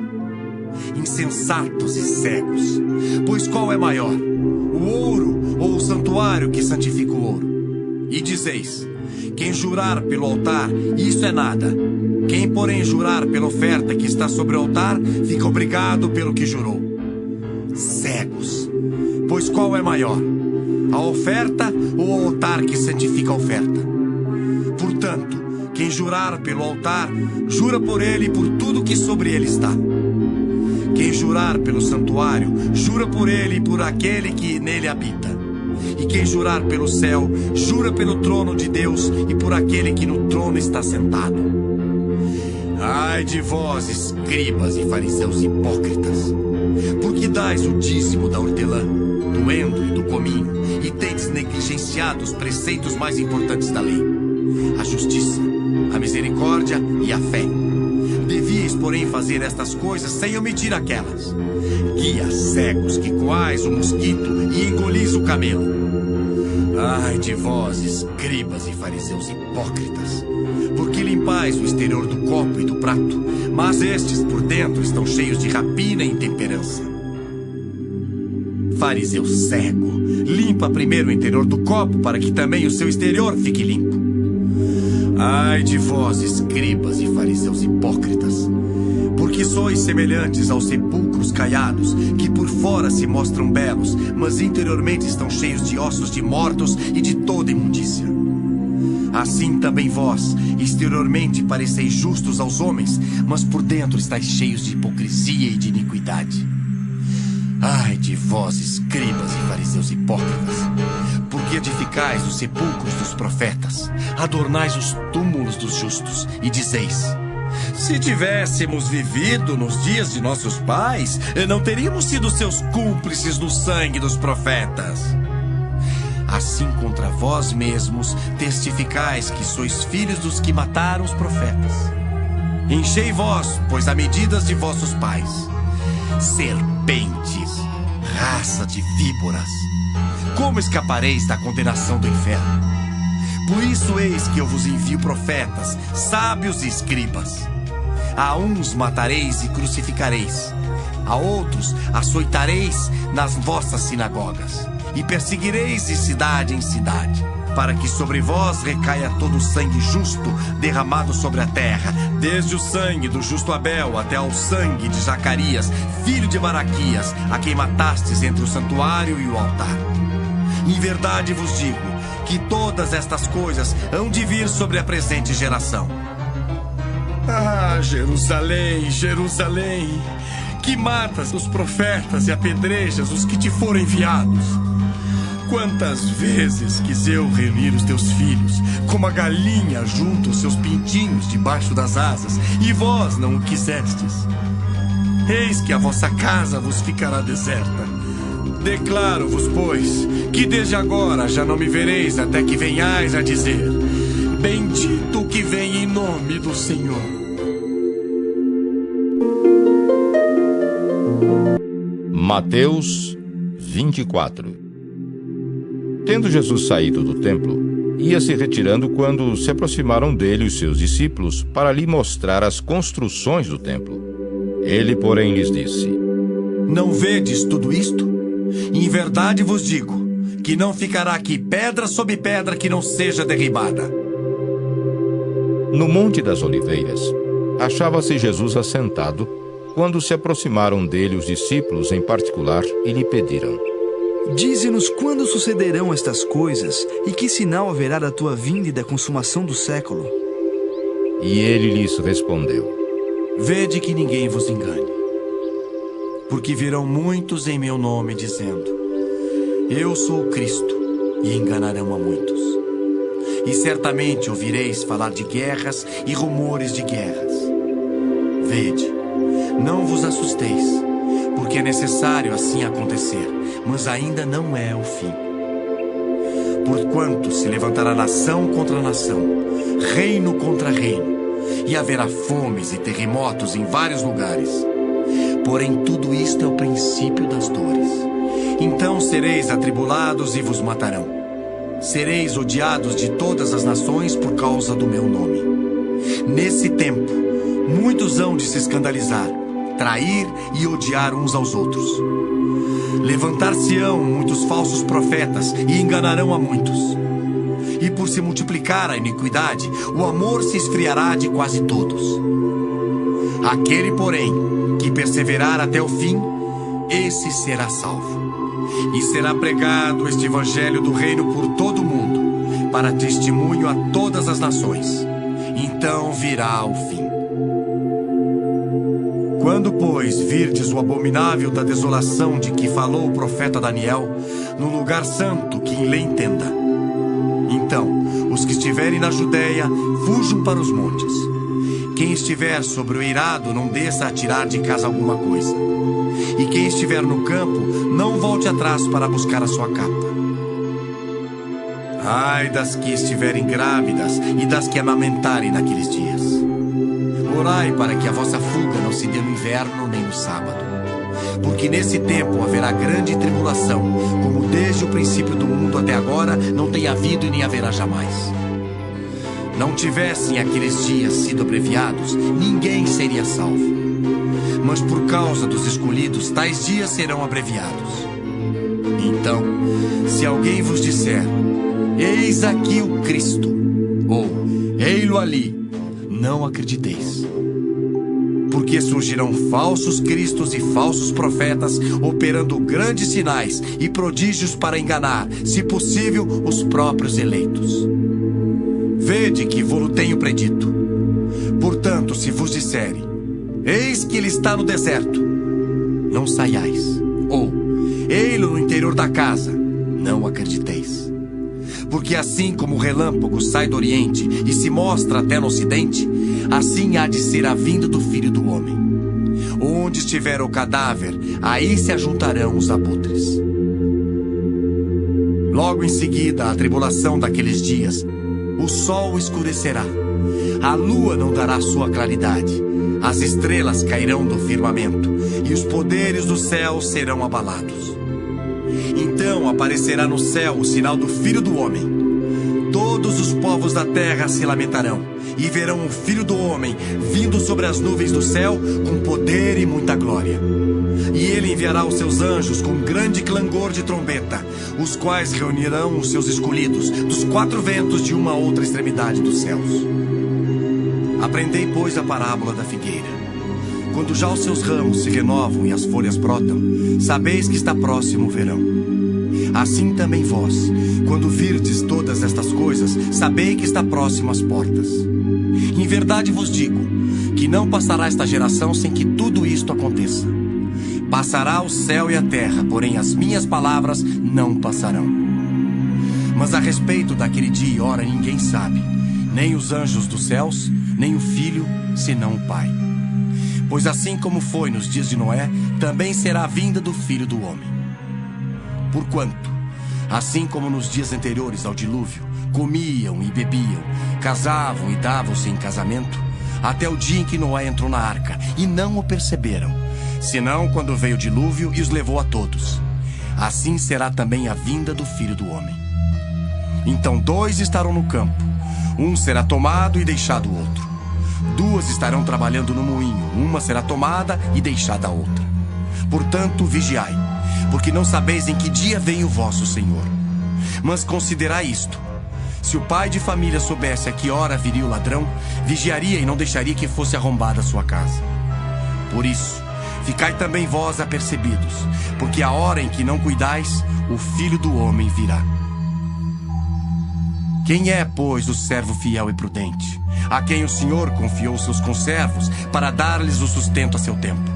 Speaker 3: Insensatos e cegos, pois qual é maior, o ouro ou o santuário que santifica o ouro? E dizeis: quem jurar pelo altar, isso é nada. Quem, porém, jurar pela oferta que está sobre o altar, fica obrigado pelo que jurou. Cegos, pois qual é maior, a oferta ou o altar que santifica a oferta? Portanto, quem jurar pelo altar, jura por ele e por tudo que sobre ele está. Quem jurar pelo santuário, jura por ele e por aquele que nele habita. E quem jurar pelo céu, jura pelo trono de Deus e por aquele que no trono está sentado. Ai de vós, escribas e fariseus hipócritas, porque dais o dízimo da hortelã, do endro e do cominho, e tendes negligenciado os preceitos mais importantes da lei: a justiça, a misericórdia e a fé. Devíeis, porém, fazer estas coisas sem omitir aquelas. Guias cegos, que coais o mosquito e engolis o camelo. Ai de vós, escribas e fariseus hipócritas, porque limpais o exterior do copo e do prato, mas estes por dentro estão cheios de rapina e intemperança. Fariseu cego, limpa primeiro o interior do copo, para que também o seu exterior fique limpo. Ai de vós, escribas e fariseus hipócritas, porque sois semelhantes aos sepulcros caiados, que por fora se mostram belos, mas interiormente estão cheios de ossos de mortos e de toda imundícia. Assim também vós, exteriormente pareceis justos aos homens, mas por dentro estáis cheios de hipocrisia e de iniquidade. Ai de vós, escribas e fariseus hipócritas, porque edificais os sepulcros dos profetas, adornais os túmulos dos justos, e dizeis: se tivéssemos vivido nos dias de nossos pais, não teríamos sido seus cúmplices no sangue dos profetas. Assim contra vós mesmos testificais que sois filhos dos que mataram os profetas. Enchei vós, pois, a medidas de vossos pais. Serpentes, raça de víboras, como escapareis da condenação do inferno? Por isso eis que eu vos envio profetas, sábios e escribas. A uns matareis e crucificareis, a outros açoitareis nas vossas sinagogas, e perseguireis de cidade em cidade, para que sobre vós recaia todo o sangue justo derramado sobre a terra, desde o sangue do justo Abel até ao sangue de Zacarias, filho de Baraquias, a quem matastes entre o santuário e o altar. Em verdade vos digo que todas estas coisas hão de vir sobre a presente geração. Ah, Jerusalém, Jerusalém, que matas os profetas e apedrejas os que te foram enviados. Quantas vezes quis eu reunir os teus filhos, como a galinha junta os seus pintinhos debaixo das asas, e vós não o quisestes. Eis que a vossa casa vos ficará deserta. Declaro-vos, pois, que desde agora já não me vereis até que venhais a dizer: bendito o que vem em nome do Senhor.
Speaker 1: Mateus 24. Tendo Jesus saído do templo, ia se retirando quando se aproximaram dele os seus discípulos para lhe mostrar as construções do templo. Ele, porém, lhes disse:
Speaker 3: Não vedes tudo isto? Em verdade vos digo que não ficará aqui pedra sobre pedra que não seja derribada.
Speaker 1: No Monte das Oliveiras, achava-se Jesus assentado, quando se aproximaram dele os discípulos em particular e lhe pediram:
Speaker 8: Dize-nos quando sucederão estas coisas e que sinal haverá da tua vinda e da consumação do século.
Speaker 1: E ele lhes respondeu:
Speaker 3: Vede que ninguém vos engane, porque virão muitos em meu nome dizendo: Eu sou o Cristo, e enganarão a muitos. E certamente ouvireis falar de guerras e rumores de guerras. Vede, não vos assusteis, porque é necessário assim acontecer, mas ainda não é o fim. Porquanto se levantará nação contra nação, reino contra reino, e haverá fomes e terremotos em vários lugares. Porém, tudo isto é o princípio das dores. Então sereis atribulados e vos matarão. Sereis odiados de todas as nações por causa do meu nome. Nesse tempo, muitos hão de se escandalizar, trair e odiar uns aos outros. Levantar-se-ão muitos falsos profetas e enganarão a muitos. E por se multiplicar a iniquidade, o amor se esfriará de quase todos. Aquele, porém, que perseverar até o fim, esse será salvo. E será pregado este evangelho do reino por todo o mundo, para testemunho a todas as nações. Então virá o fim. Quando, pois, virdes o abominável da desolação de que falou o profeta Daniel, no lugar santo, quem lê entenda. Então, os que estiverem na Judéia, fujam para os montes. Quem estiver sobre o eirado, não desça a tirar de casa alguma coisa. E quem estiver no campo, não volte atrás para buscar a sua capa. Ai das que estiverem grávidas e das que amamentarem naqueles dias. Orai para que a vossa fuga não se dê no inverno nem no sábado. Porque nesse tempo haverá grande tribulação, como desde o princípio do mundo até agora não tem havido e nem haverá jamais. Não tivessem aqueles dias sido abreviados, ninguém seria salvo. Mas por causa dos escolhidos, tais dias serão abreviados. Então, se alguém vos disser: Eis aqui o Cristo, ou ei-lo ali, não acrediteis. Porque surgirão falsos cristos e falsos profetas, operando grandes sinais e prodígios para enganar, se possível, os próprios eleitos. Vede que vos tenho predito. Portanto, se vos disserem: Eis que ele está no deserto, não saiais. Ou, ei-lo no interior da casa, não acrediteis. Porque assim como o relâmpago sai do oriente e se mostra até no ocidente, assim há de ser a vinda do Filho do Homem. Onde estiver o cadáver, aí se ajuntarão os abutres. Logo em seguida, a tribulação daqueles dias, o sol escurecerá, a lua não dará sua claridade, as estrelas cairão do firmamento, e os poderes do céu serão abalados. Então aparecerá no céu o sinal do Filho do Homem. Todos os povos da terra se lamentarão e verão o Filho do Homem vindo sobre as nuvens do céu com poder e muita glória. E ele enviará os seus anjos com grande clangor de trombeta, os quais reunirão os seus escolhidos dos 4 ventos de uma a outra extremidade dos céus. Aprendei, pois, a parábola da figueira. Quando já os seus ramos se renovam e as folhas brotam, sabeis que está próximo o verão. Assim também vós, quando virdes todas estas coisas, sabei que está próximo às portas. Em verdade vos digo, que não passará esta geração sem que tudo isto aconteça. Passará o céu e a terra, porém as minhas palavras não passarão. Mas a respeito daquele dia e hora ninguém sabe, nem os anjos dos céus, nem o Filho, senão o Pai. Pois assim como foi nos dias de Noé, também será a vinda do Filho do Homem. Porquanto, assim como nos dias anteriores ao dilúvio, comiam e bebiam, casavam e davam-se em casamento, até o dia em que Noé entrou na arca, e não o perceberam, senão quando veio o dilúvio e os levou a todos. Assim será também a vinda do Filho do Homem. Então 2 estarão no campo, um será tomado e deixado o outro. 2 estarão trabalhando no moinho, uma será tomada e deixada a outra. Portanto, vigiai, porque não sabeis em que dia vem o vosso Senhor. Mas considerai isto: se o pai de família soubesse a que hora viria o ladrão, vigiaria e não deixaria que fosse arrombada a sua casa. Por isso, ficai também vós apercebidos, porque a hora em que não cuidais, o Filho do Homem virá. Quem é, pois, o servo fiel e prudente, a quem o Senhor confiou seus conservos para dar-lhes o sustento a seu tempo?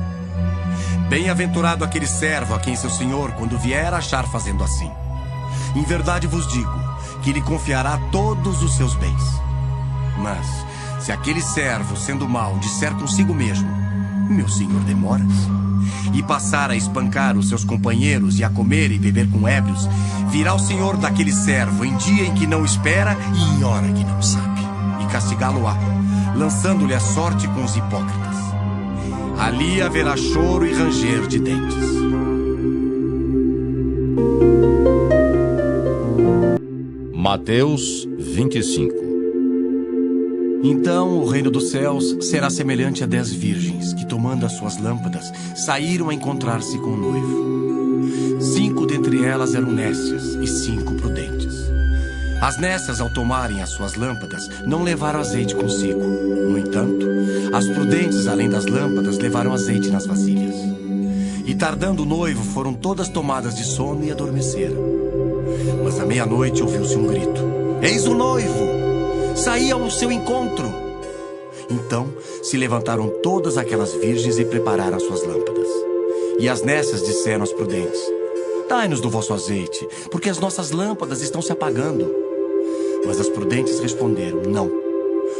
Speaker 3: Bem-aventurado aquele servo a quem seu senhor, quando vier, achar fazendo assim. Em verdade vos digo, que lhe confiará todos os seus bens. Mas, se aquele servo, sendo mau, disser consigo mesmo: meu senhor demora, e passar a espancar os seus companheiros e a comer e beber com ébrios, virá o senhor daquele servo em dia em que não espera e em hora que não sabe, e castigá-lo-á, lançando-lhe a sorte com os hipócritas. Ali haverá choro e ranger de dentes.
Speaker 1: Mateus 25.
Speaker 3: Então o reino dos céus será semelhante a 10 virgens que, tomando as suas lâmpadas, saíram a encontrar-se com o noivo. 5 dentre elas eram nécias e 5 prudentes. As nécias, ao tomarem as suas lâmpadas, não levaram azeite consigo. No entanto, as prudentes, além das lâmpadas, levaram azeite nas vasilhas. E tardando o noivo, foram todas tomadas de sono e adormeceram. Mas à meia-noite ouviu-se um grito: eis o noivo! Saí ao seu encontro! Então se levantaram todas aquelas virgens e prepararam as suas lâmpadas. E as nécias disseram às prudentes: dai-nos do vosso azeite, porque as nossas lâmpadas estão se apagando. Mas as prudentes responderam: não,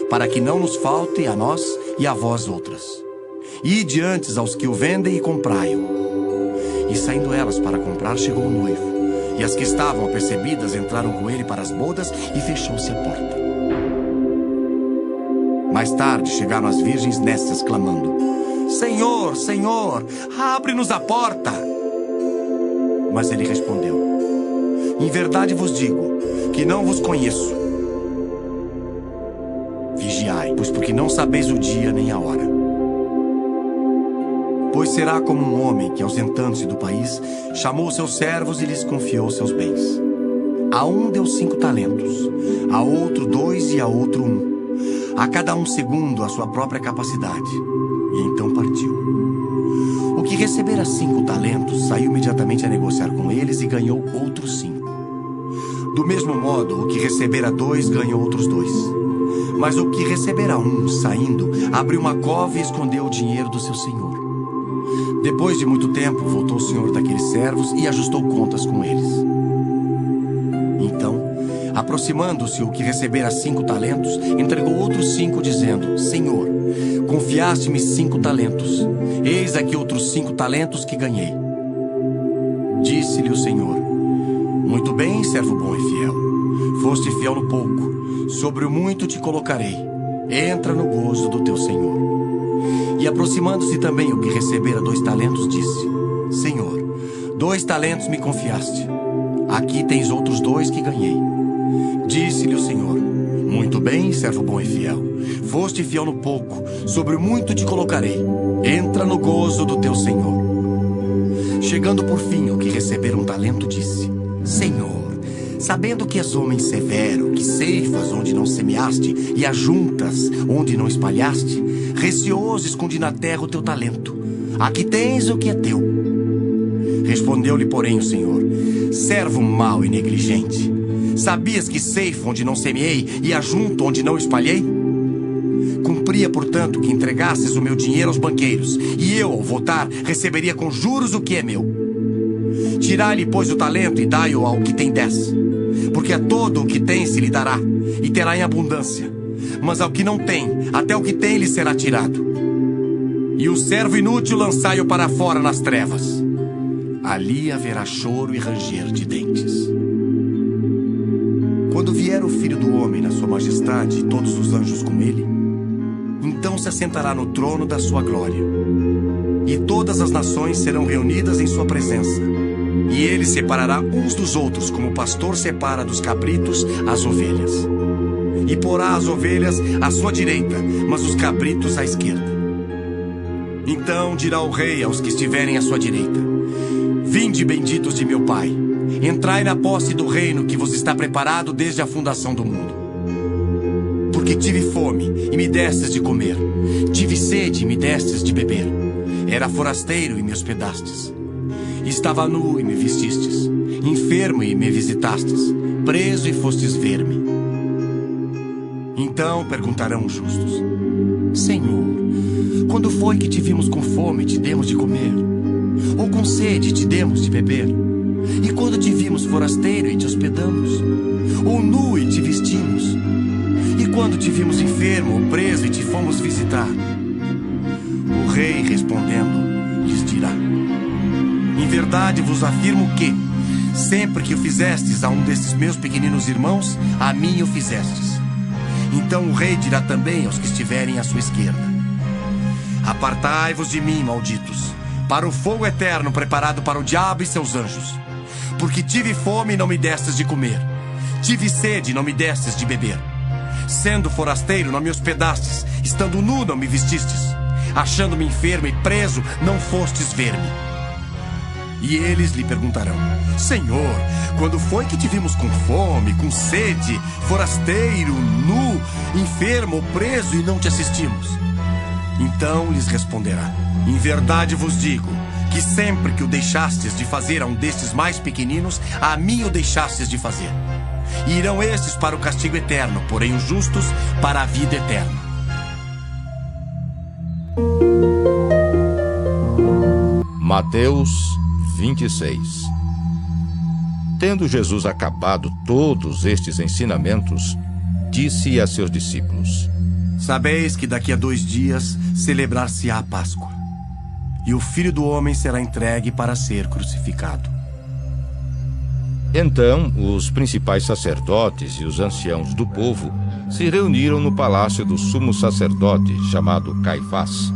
Speaker 3: para que não nos falte a nós e a vós outras. Ide antes aos que o vendem e comprai-o. E saindo elas para comprar, chegou o noivo. E as que estavam apercebidas entraram com ele para as bodas e fechou-se a porta. Mais tarde chegaram as virgens nécias clamando: Senhor, Senhor, abre-nos a porta. Mas ele respondeu: em verdade vos digo que não vos conheço. Vigiai, pois porque não sabeis o dia nem a hora. Pois será como um homem que, ausentando-se do país, chamou seus servos e lhes confiou seus bens. A um deu 5 talentos, a outro 2 e a outro 1, a cada um segundo a sua própria capacidade. E então partiu. O que recebera 5 talentos saiu imediatamente a negociar com eles e ganhou outros 5. Do mesmo modo, o que recebera 2 ganhou outros 2. Mas o que recebera 1, saindo, abriu uma cova e escondeu o dinheiro do seu senhor. Depois de muito tempo, voltou o senhor daqueles servos e ajustou contas com eles. Então, aproximando-se o que recebera 5 talentos, entregou outros 5, dizendo: Senhor, confiaste-me 5 talentos. Eis aqui outros 5 talentos que ganhei. Disse-lhe o senhor: muito bem, servo bom e fiel. Foste fiel no pouco, sobre o muito te colocarei. Entra no gozo do teu senhor. E aproximando-se também o que recebera 2 talentos, disse: Senhor, 2 talentos me confiaste. Aqui tens outros 2 que ganhei. Disse-lhe o Senhor: muito bem, servo bom e fiel. Foste fiel no pouco, sobre o muito te colocarei. Entra no gozo do teu Senhor. Chegando por fim o que recebera um talento, disse: Senhor, sabendo que és homem severo, que ceifas onde não semeaste e ajuntas onde não espalhaste, receoso escondi na terra o teu talento. Aqui tens o que é teu. Respondeu-lhe, porém, o Senhor: servo mau e negligente, sabias que ceifo onde não semeei e ajunto onde não espalhei? Cumpria, portanto, que entregasses o meu dinheiro aos banqueiros, e eu, ao voltar, receberia com juros o que é meu. Tirai-lhe, pois, o talento e dai-o ao que tem 10. Porque a todo o que tem se lhe dará, e terá em abundância. Mas ao que não tem, até o que tem lhe será tirado. E o servo inútil lançai-o para fora nas trevas. Ali haverá choro e ranger de dentes. Quando vier o Filho do Homem na sua majestade e todos os anjos com ele, então se assentará no trono da sua glória. E todas as nações serão reunidas em sua presença. E ele separará uns dos outros, como o pastor separa dos cabritos as ovelhas. E porá as ovelhas à sua direita, mas os cabritos à esquerda. Então dirá o rei aos que estiverem à sua direita: vinde, benditos de meu Pai, entrai na posse do reino que vos está preparado desde a fundação do mundo. Porque tive fome e me destes de comer, tive sede e me destes de beber, era forasteiro e me hospedastes, estava nu e me vestistes, enfermo e me visitastes, preso e fostes ver-me. Então perguntarão os justos: Senhor, quando foi que te vimos com fome e te demos de comer? Ou com sede e te demos de beber? E quando te vimos forasteiro e te hospedamos? Ou nu e te vestimos? E quando te vimos enfermo ou preso e te fomos visitar? O rei, respondendo, lhes dirá: em verdade vos afirmo que, sempre que o fizestes a um desses meus pequeninos irmãos, a mim o fizestes. Então o rei dirá também aos que estiverem à sua esquerda: apartai-vos de mim, malditos, para o fogo eterno preparado para o diabo e seus anjos. Porque tive fome e não me destes de comer, tive sede e não me destes de beber. Sendo forasteiro, não me hospedastes, estando nu, não me vestistes, achando-me enfermo e preso, não fostes ver-me. E eles lhe perguntarão: Senhor, quando foi que te vimos com fome, com sede, forasteiro, nu, enfermo ou preso e não te assistimos? Então lhes responderá: em verdade vos digo, que sempre que o deixastes de fazer a um destes mais pequeninos, a mim o deixastes de fazer. E irão estes para o castigo eterno, porém os justos para a vida eterna.
Speaker 1: Mateus 26. Tendo Jesus acabado todos estes ensinamentos, disse a seus discípulos:
Speaker 3: sabeis que daqui a 2 dias celebrar-se-á a Páscoa, e o Filho do Homem será entregue para ser crucificado.
Speaker 1: Então os principais sacerdotes e os anciãos do povo se reuniram no palácio do sumo sacerdote, chamado Caifás,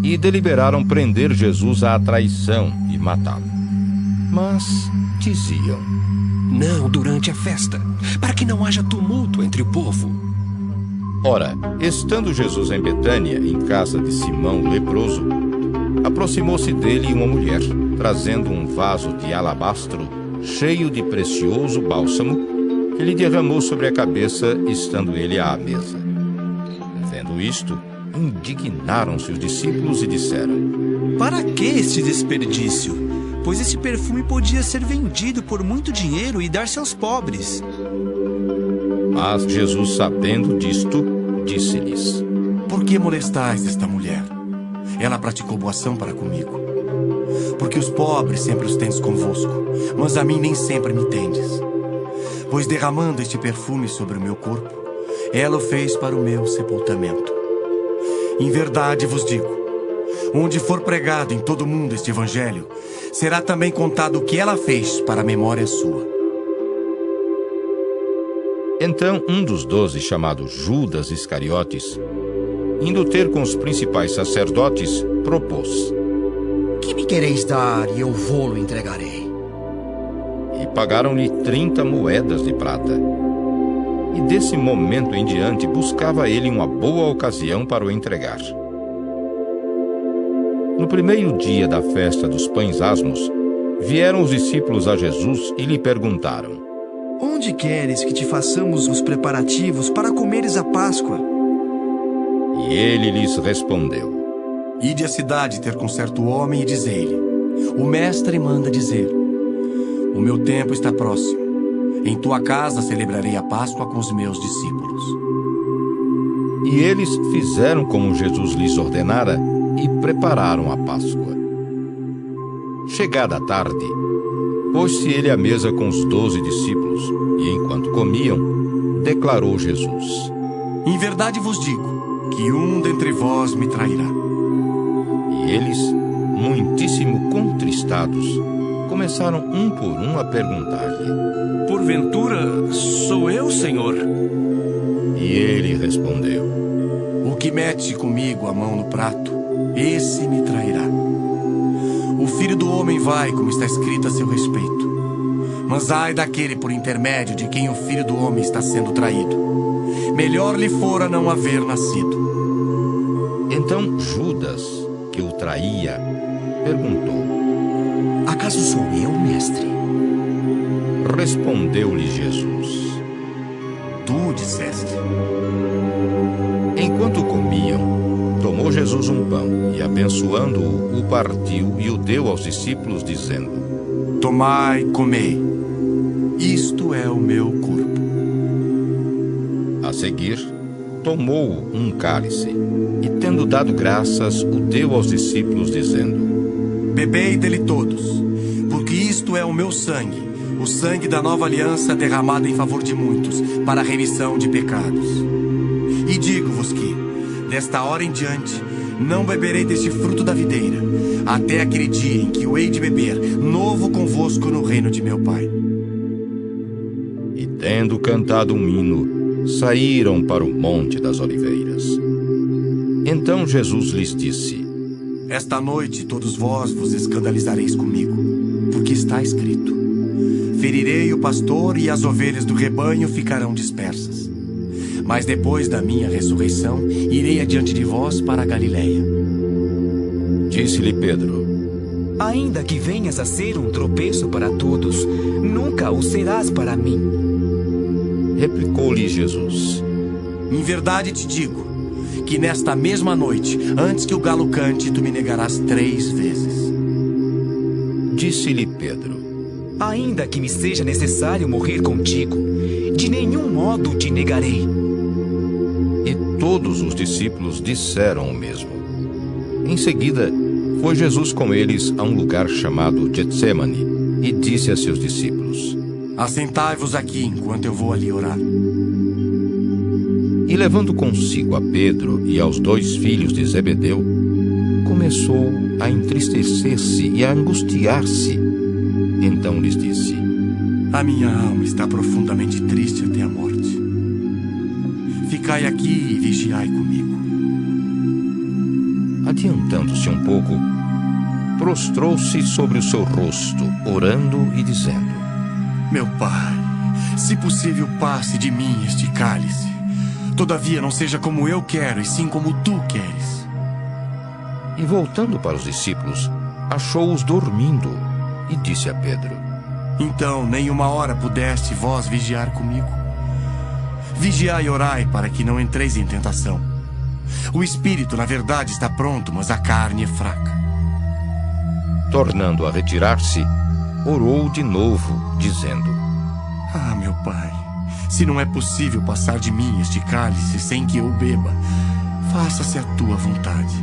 Speaker 1: e deliberaram prender Jesus à traição e matá-lo. Mas diziam:
Speaker 2: não durante a festa, para que não haja tumulto entre o povo.
Speaker 1: Ora, estando Jesus em Betânia, em casa de Simão o leproso, aproximou-se dele uma mulher, trazendo um vaso de alabastro cheio de precioso bálsamo, que lhe derramou sobre a cabeça, estando ele à mesa. Vendo isto, indignaram-se os discípulos e disseram:
Speaker 8: para que este desperdício? Pois esse perfume podia ser vendido por muito dinheiro e dar-se aos pobres.
Speaker 1: Mas Jesus, sabendo disto, disse-lhes:
Speaker 3: por que molestais esta mulher? Ela praticou boa ação para comigo. Porque os pobres sempre os tendes convosco, mas a mim nem sempre me tendes. Pois derramando este perfume sobre o meu corpo, ela o fez para o meu sepultamento. Em verdade vos digo, onde for pregado em todo o mundo este evangelho, será também contado o que ela fez para a memória sua.
Speaker 1: Então um dos 12, chamado Judas Iscariotes, indo ter com os principais sacerdotes, propôs:
Speaker 18: que me quereis dar e eu vô-lo entregarei?
Speaker 1: pagaram-lhe 30 moedas de prata. E desse momento em diante buscava ele uma boa ocasião para o entregar. No primeiro dia da festa dos pães asmos, vieram os discípulos a Jesus e lhe perguntaram:
Speaker 3: Onde queres que te façamos os preparativos para comeres a Páscoa?
Speaker 1: E ele lhes respondeu:
Speaker 3: Ide à cidade ter com certo homem e dizei-lhe: O mestre manda dizer: O meu tempo está próximo. Em tua casa celebrarei a Páscoa com os meus discípulos.
Speaker 1: E eles fizeram como Jesus lhes ordenara e prepararam a Páscoa. Chegada a tarde, pôs-se ele à mesa com os 12 discípulos, e enquanto comiam, declarou Jesus:
Speaker 3: Em verdade vos digo que um dentre vós me trairá.
Speaker 1: E eles, muitíssimo contristados, começaram um por um a perguntar-lhe:
Speaker 8: Porventura, sou eu, Senhor?
Speaker 1: E ele respondeu:
Speaker 3: O que mete comigo a mão no prato, esse me trairá. O Filho do Homem vai, como está escrito a seu respeito. Mas ai daquele por intermédio de quem o Filho do Homem está sendo traído. Melhor lhe fora não haver nascido.
Speaker 1: Então Judas, que o traía, perguntou:
Speaker 3: Acaso sou eu, mestre?
Speaker 1: Respondeu-lhe Jesus:
Speaker 3: Tu disseste.
Speaker 1: Enquanto comiam, tomou Jesus um pão e, abençoando-o, o partiu e o deu aos discípulos, dizendo:
Speaker 3: Tomai, comei. Isto é o meu corpo.
Speaker 1: A seguir, tomou um cálice e, tendo dado graças, o deu aos discípulos, dizendo:
Speaker 3: Bebei dele todos, porque isto é o meu sangue, o sangue da nova aliança derramado em favor de muitos, para a remissão de pecados. E digo-vos que, desta hora em diante, não beberei deste fruto da videira, até aquele dia em que o hei de beber, novo convosco no reino de meu Pai.
Speaker 1: E tendo cantado um hino, saíram para o Monte das Oliveiras. Então Jesus lhes disse:
Speaker 3: Esta noite todos vós vos escandalizareis comigo, porque está escrito: Ferirei o pastor e as ovelhas do rebanho ficarão dispersas. Mas depois da minha ressurreição, irei adiante de vós para a Galileia.
Speaker 1: Disse-lhe Pedro:
Speaker 5: Ainda que venhas a ser um tropeço para todos, nunca o serás para mim.
Speaker 1: Replicou-lhe Jesus:
Speaker 3: Em verdade te digo, que nesta mesma noite, antes que o galo cante, tu me negarás 3 vezes.
Speaker 1: Disse-lhe Pedro:
Speaker 5: Ainda que me seja necessário morrer contigo, de nenhum modo te negarei.
Speaker 1: E todos os discípulos disseram o mesmo. Em seguida, foi Jesus com eles a um lugar chamado Getsemane e disse a seus discípulos:
Speaker 3: Assentai-vos aqui enquanto eu vou ali orar.
Speaker 1: E levando consigo a Pedro e aos 2 filhos de Zebedeu, começou a entristecer-se e a angustiar-se. Então lhes disse:
Speaker 3: A minha alma está profundamente triste até a morte. Ficai aqui e vigiai comigo.
Speaker 1: Adiantando-se um pouco, prostrou-se sobre o seu rosto, orando e dizendo:
Speaker 3: Meu Pai, se possível passe de mim este cálice. Todavia não seja como eu quero, e sim como tu queres.
Speaker 1: E voltando para os discípulos, achou-os dormindo e disse a Pedro:
Speaker 3: Então nem uma hora pudeste vós vigiar comigo? Vigiai e orai para que não entreis em tentação. O espírito, na verdade, está pronto, mas a carne é fraca.
Speaker 1: Tornando a retirar-se, orou de novo, dizendo:
Speaker 3: Ah, meu Pai, se não é possível passar de mim este cálice sem que eu o beba, faça-se a tua vontade.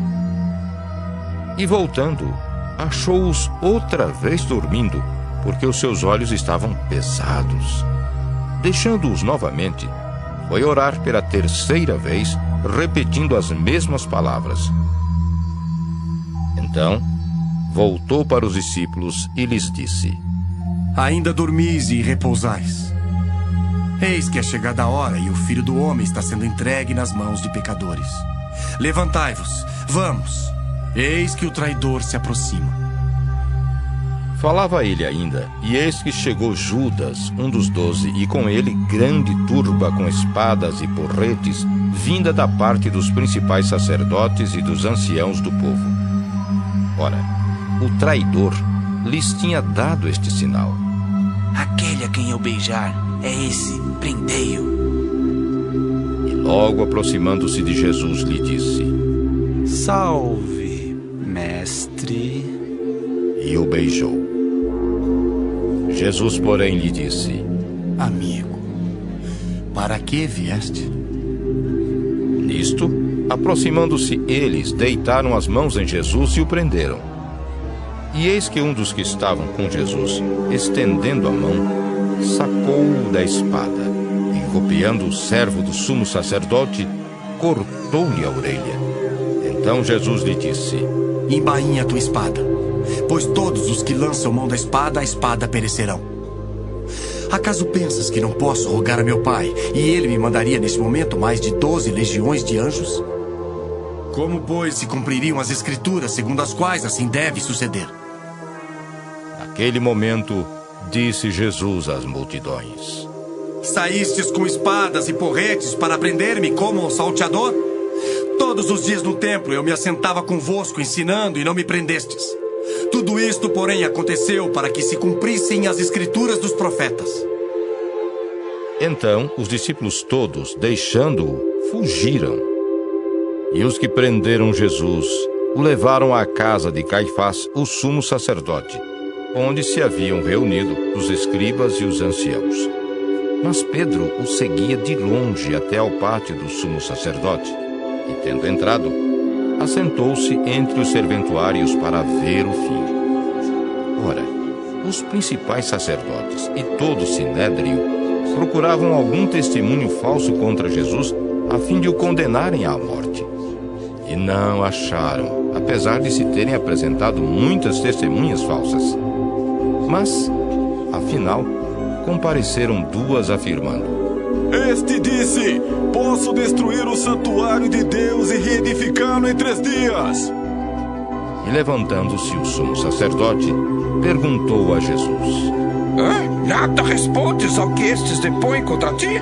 Speaker 1: E voltando, achou-os outra vez dormindo, porque os seus olhos estavam pesados. Deixando-os novamente, foi orar pela 3ª vez, repetindo as mesmas palavras. Então, voltou para os discípulos e lhes disse:
Speaker 3: Ainda dormis e repousais? Eis que é chegada a hora e o Filho do Homem está sendo entregue nas mãos de pecadores. Levantai-vos, vamos, eis que o traidor se aproxima.
Speaker 1: Falava ele ainda, e eis que chegou Judas, um dos 12, e com ele grande turba com espadas e porretes, vinda da parte dos principais sacerdotes e dos anciãos do povo. Ora, o traidor lhes tinha dado este sinal:
Speaker 8: aquele a quem eu beijar é esse, prendei-o.
Speaker 1: E logo aproximando-se de Jesus, lhe disse:
Speaker 8: Salve, mestre.
Speaker 1: E o beijou. Jesus, porém, lhe disse:
Speaker 3: Amigo, para que vieste?
Speaker 1: Nisto, aproximando-se eles, deitaram as mãos em Jesus e o prenderam. E eis que um dos que estavam com Jesus, estendendo a mão, sacou-o da espada, e golpeando o servo do sumo sacerdote, cortou-lhe a orelha. Então Jesus lhe disse:
Speaker 3: Embainha a tua espada, pois todos os que lançam mão da espada, a espada perecerão. Acaso pensas que não posso rogar a meu pai, e ele me mandaria neste momento mais de 12 legiões de anjos? Como, pois, se cumpririam as escrituras segundo as quais assim deve suceder?
Speaker 1: Naquele momento, disse Jesus às multidões:
Speaker 3: Saístes com espadas e porretes para prender-me como um salteador? Todos os dias no templo eu me assentava convosco ensinando e não me prendestes. Tudo isto, porém, aconteceu para que se cumprissem as escrituras dos profetas.
Speaker 1: Então os discípulos todos, deixando-o, fugiram. E os que prenderam Jesus o levaram à casa de Caifás, o sumo sacerdote, onde se haviam reunido os escribas e os anciãos. Mas Pedro o seguia de longe até ao pátio do sumo sacerdote, e, tendo entrado, assentou-se entre os serventuários para ver o fim. Ora, os principais sacerdotes e todo o sinédrio procuravam algum testemunho falso contra Jesus, a fim de o condenarem à morte. E não acharam, apesar de se terem apresentado muitas testemunhas falsas. Mas, afinal, compareceram duas afirmando:
Speaker 13: Este disse: posso destruir o santuário de Deus e reedificá-lo em 3 dias.
Speaker 1: E levantando-se o sumo sacerdote, perguntou a Jesus:
Speaker 12: Nada respondes ao que estes depõem contra ti?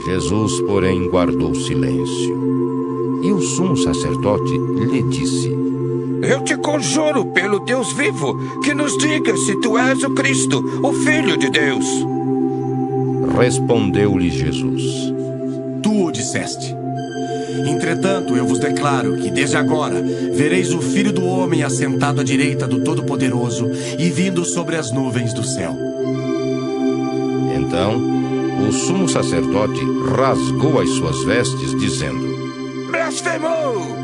Speaker 1: Jesus, porém, guardou silêncio. E o sumo sacerdote lhe disse:
Speaker 12: Eu te conjuro pelo Deus vivo, que nos diga se tu és o Cristo, o Filho de Deus.
Speaker 1: Respondeu-lhe Jesus:
Speaker 3: Tu o disseste. Entretanto, eu vos declaro que, desde agora, vereis o Filho do Homem assentado à direita do Todo-Poderoso e vindo sobre as nuvens do céu.
Speaker 1: Então, o sumo sacerdote rasgou as suas vestes, dizendo:
Speaker 12: Blasfemou!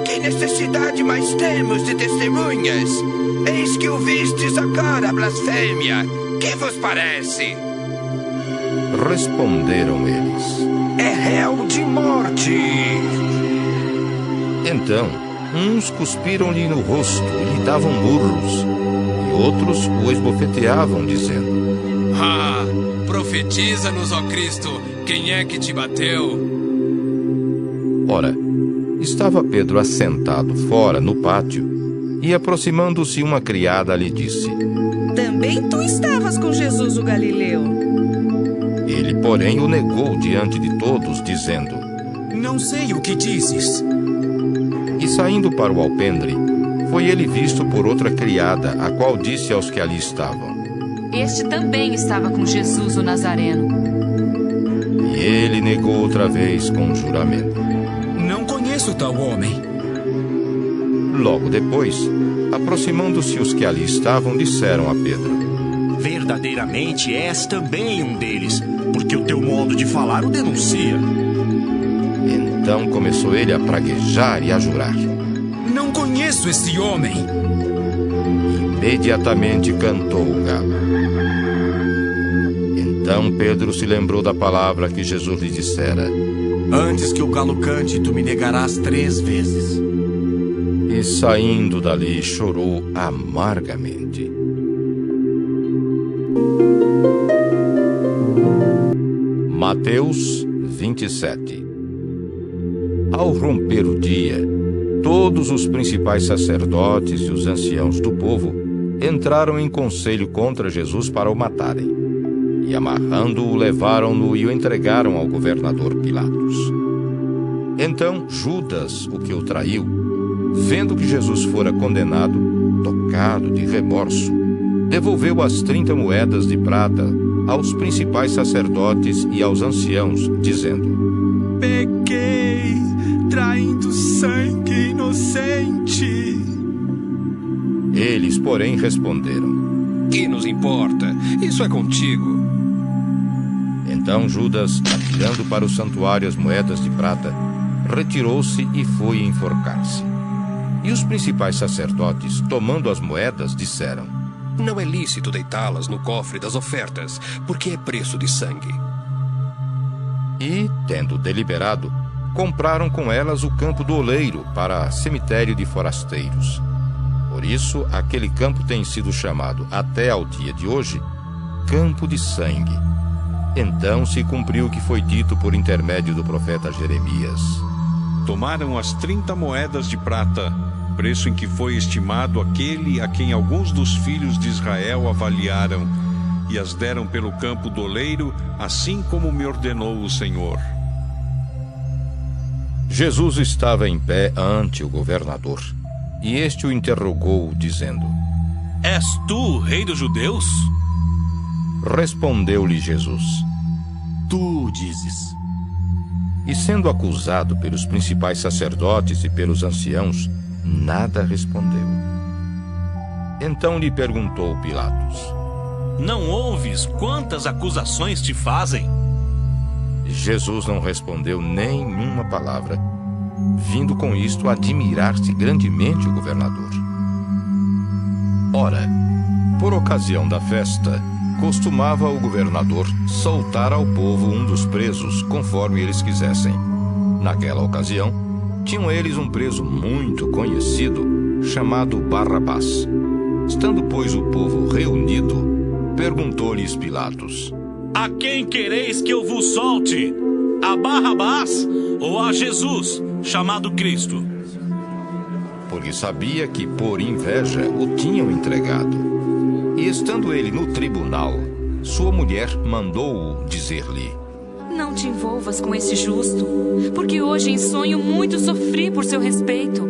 Speaker 12: Que necessidade mais temos de testemunhas? Eis que ouvistes agora a blasfêmia. Que vos parece?
Speaker 1: Responderam eles:
Speaker 12: É réu de morte.
Speaker 1: Então, uns cuspiram-lhe no rosto e lhe davam murros, e outros o esbofeteavam, dizendo:
Speaker 18: Profetiza-nos, ó Cristo, quem é que te bateu?
Speaker 1: Ora, estava Pedro assentado fora no pátio, e aproximando-se uma criada lhe disse:
Speaker 19: Também tu estavas com Jesus o Galileu.
Speaker 1: Ele, porém, o negou diante de todos, dizendo:
Speaker 5: Não sei o que dizes.
Speaker 1: E saindo para o alpendre, foi ele visto por outra criada, a qual disse aos que ali estavam:
Speaker 6: Este também estava com Jesus o Nazareno.
Speaker 1: E ele negou outra vez com juramento:
Speaker 5: Não conheço tal homem.
Speaker 1: Logo depois, aproximando-se os que ali estavam, disseram a Pedro:
Speaker 3: Verdadeiramente és também um deles, porque o teu modo de falar o denuncia.
Speaker 1: Então começou ele a praguejar e a jurar:
Speaker 5: Não conheço esse homem.
Speaker 1: Imediatamente cantou o galo. Então Pedro se lembrou da palavra que Jesus lhe dissera:
Speaker 3: Antes que o galo cante, tu me negarás 3 vezes.
Speaker 1: E saindo dali, chorou amargamente. Mateus 27. Ao romper o dia, todos os principais sacerdotes e os anciãos do povo entraram em conselho contra Jesus para o matarem. E amarrando-o, levaram-no e o entregaram ao governador Pilatos. Então Judas, o que o traiu, vendo que Jesus fora condenado, tocado de remorso, devolveu as 30 moedas de prata aos principais sacerdotes e aos anciãos, dizendo:
Speaker 8: Pequei, traindo sangue inocente.
Speaker 1: Eles, porém, responderam:
Speaker 2: Que nos importa? Isso é contigo.
Speaker 1: Então Judas, atirando para o santuário as moedas de prata, retirou-se e foi enforcar-se. E os principais sacerdotes, tomando as moedas, disseram:
Speaker 2: Não é lícito deitá-las no cofre das ofertas, porque é preço de sangue.
Speaker 1: E, tendo deliberado, compraram com elas o campo do oleiro para cemitério de forasteiros. Por isso, aquele campo tem sido chamado, até ao dia de hoje, Campo de Sangue. Então se cumpriu o que foi dito por intermédio do profeta Jeremias.
Speaker 15: Tomaram as 30 moedas de prata, preço em que foi estimado aquele a quem alguns dos filhos de Israel avaliaram, e as deram pelo campo do oleiro, assim como me ordenou o Senhor.
Speaker 1: Jesus estava em pé ante o governador, e este o interrogou, dizendo:
Speaker 20: És tu o rei dos judeus?
Speaker 1: Respondeu-lhe Jesus:
Speaker 3: Tu dizes.
Speaker 1: E sendo acusado pelos principais sacerdotes e pelos anciãos, nada respondeu. Então lhe perguntou Pilatos:
Speaker 20: Não ouves quantas acusações te fazem?
Speaker 1: Jesus não respondeu nenhuma palavra, vindo com isto admirar-se grandemente o governador. Ora, por ocasião da festa, costumava o governador soltar ao povo um dos presos, conforme eles quisessem. Naquela ocasião, tinham eles um preso muito conhecido, chamado Barrabás. Estando, pois, o povo reunido, perguntou-lhes Pilatos:
Speaker 20: A quem quereis que eu vos solte? A Barrabás ou a Jesus, chamado Cristo?
Speaker 1: Porque sabia que, por inveja, o tinham entregado. E estando ele no tribunal, sua mulher mandou-o dizer-lhe:
Speaker 6: Não te envolvas com esse justo, porque hoje em sonho muito sofri por seu respeito.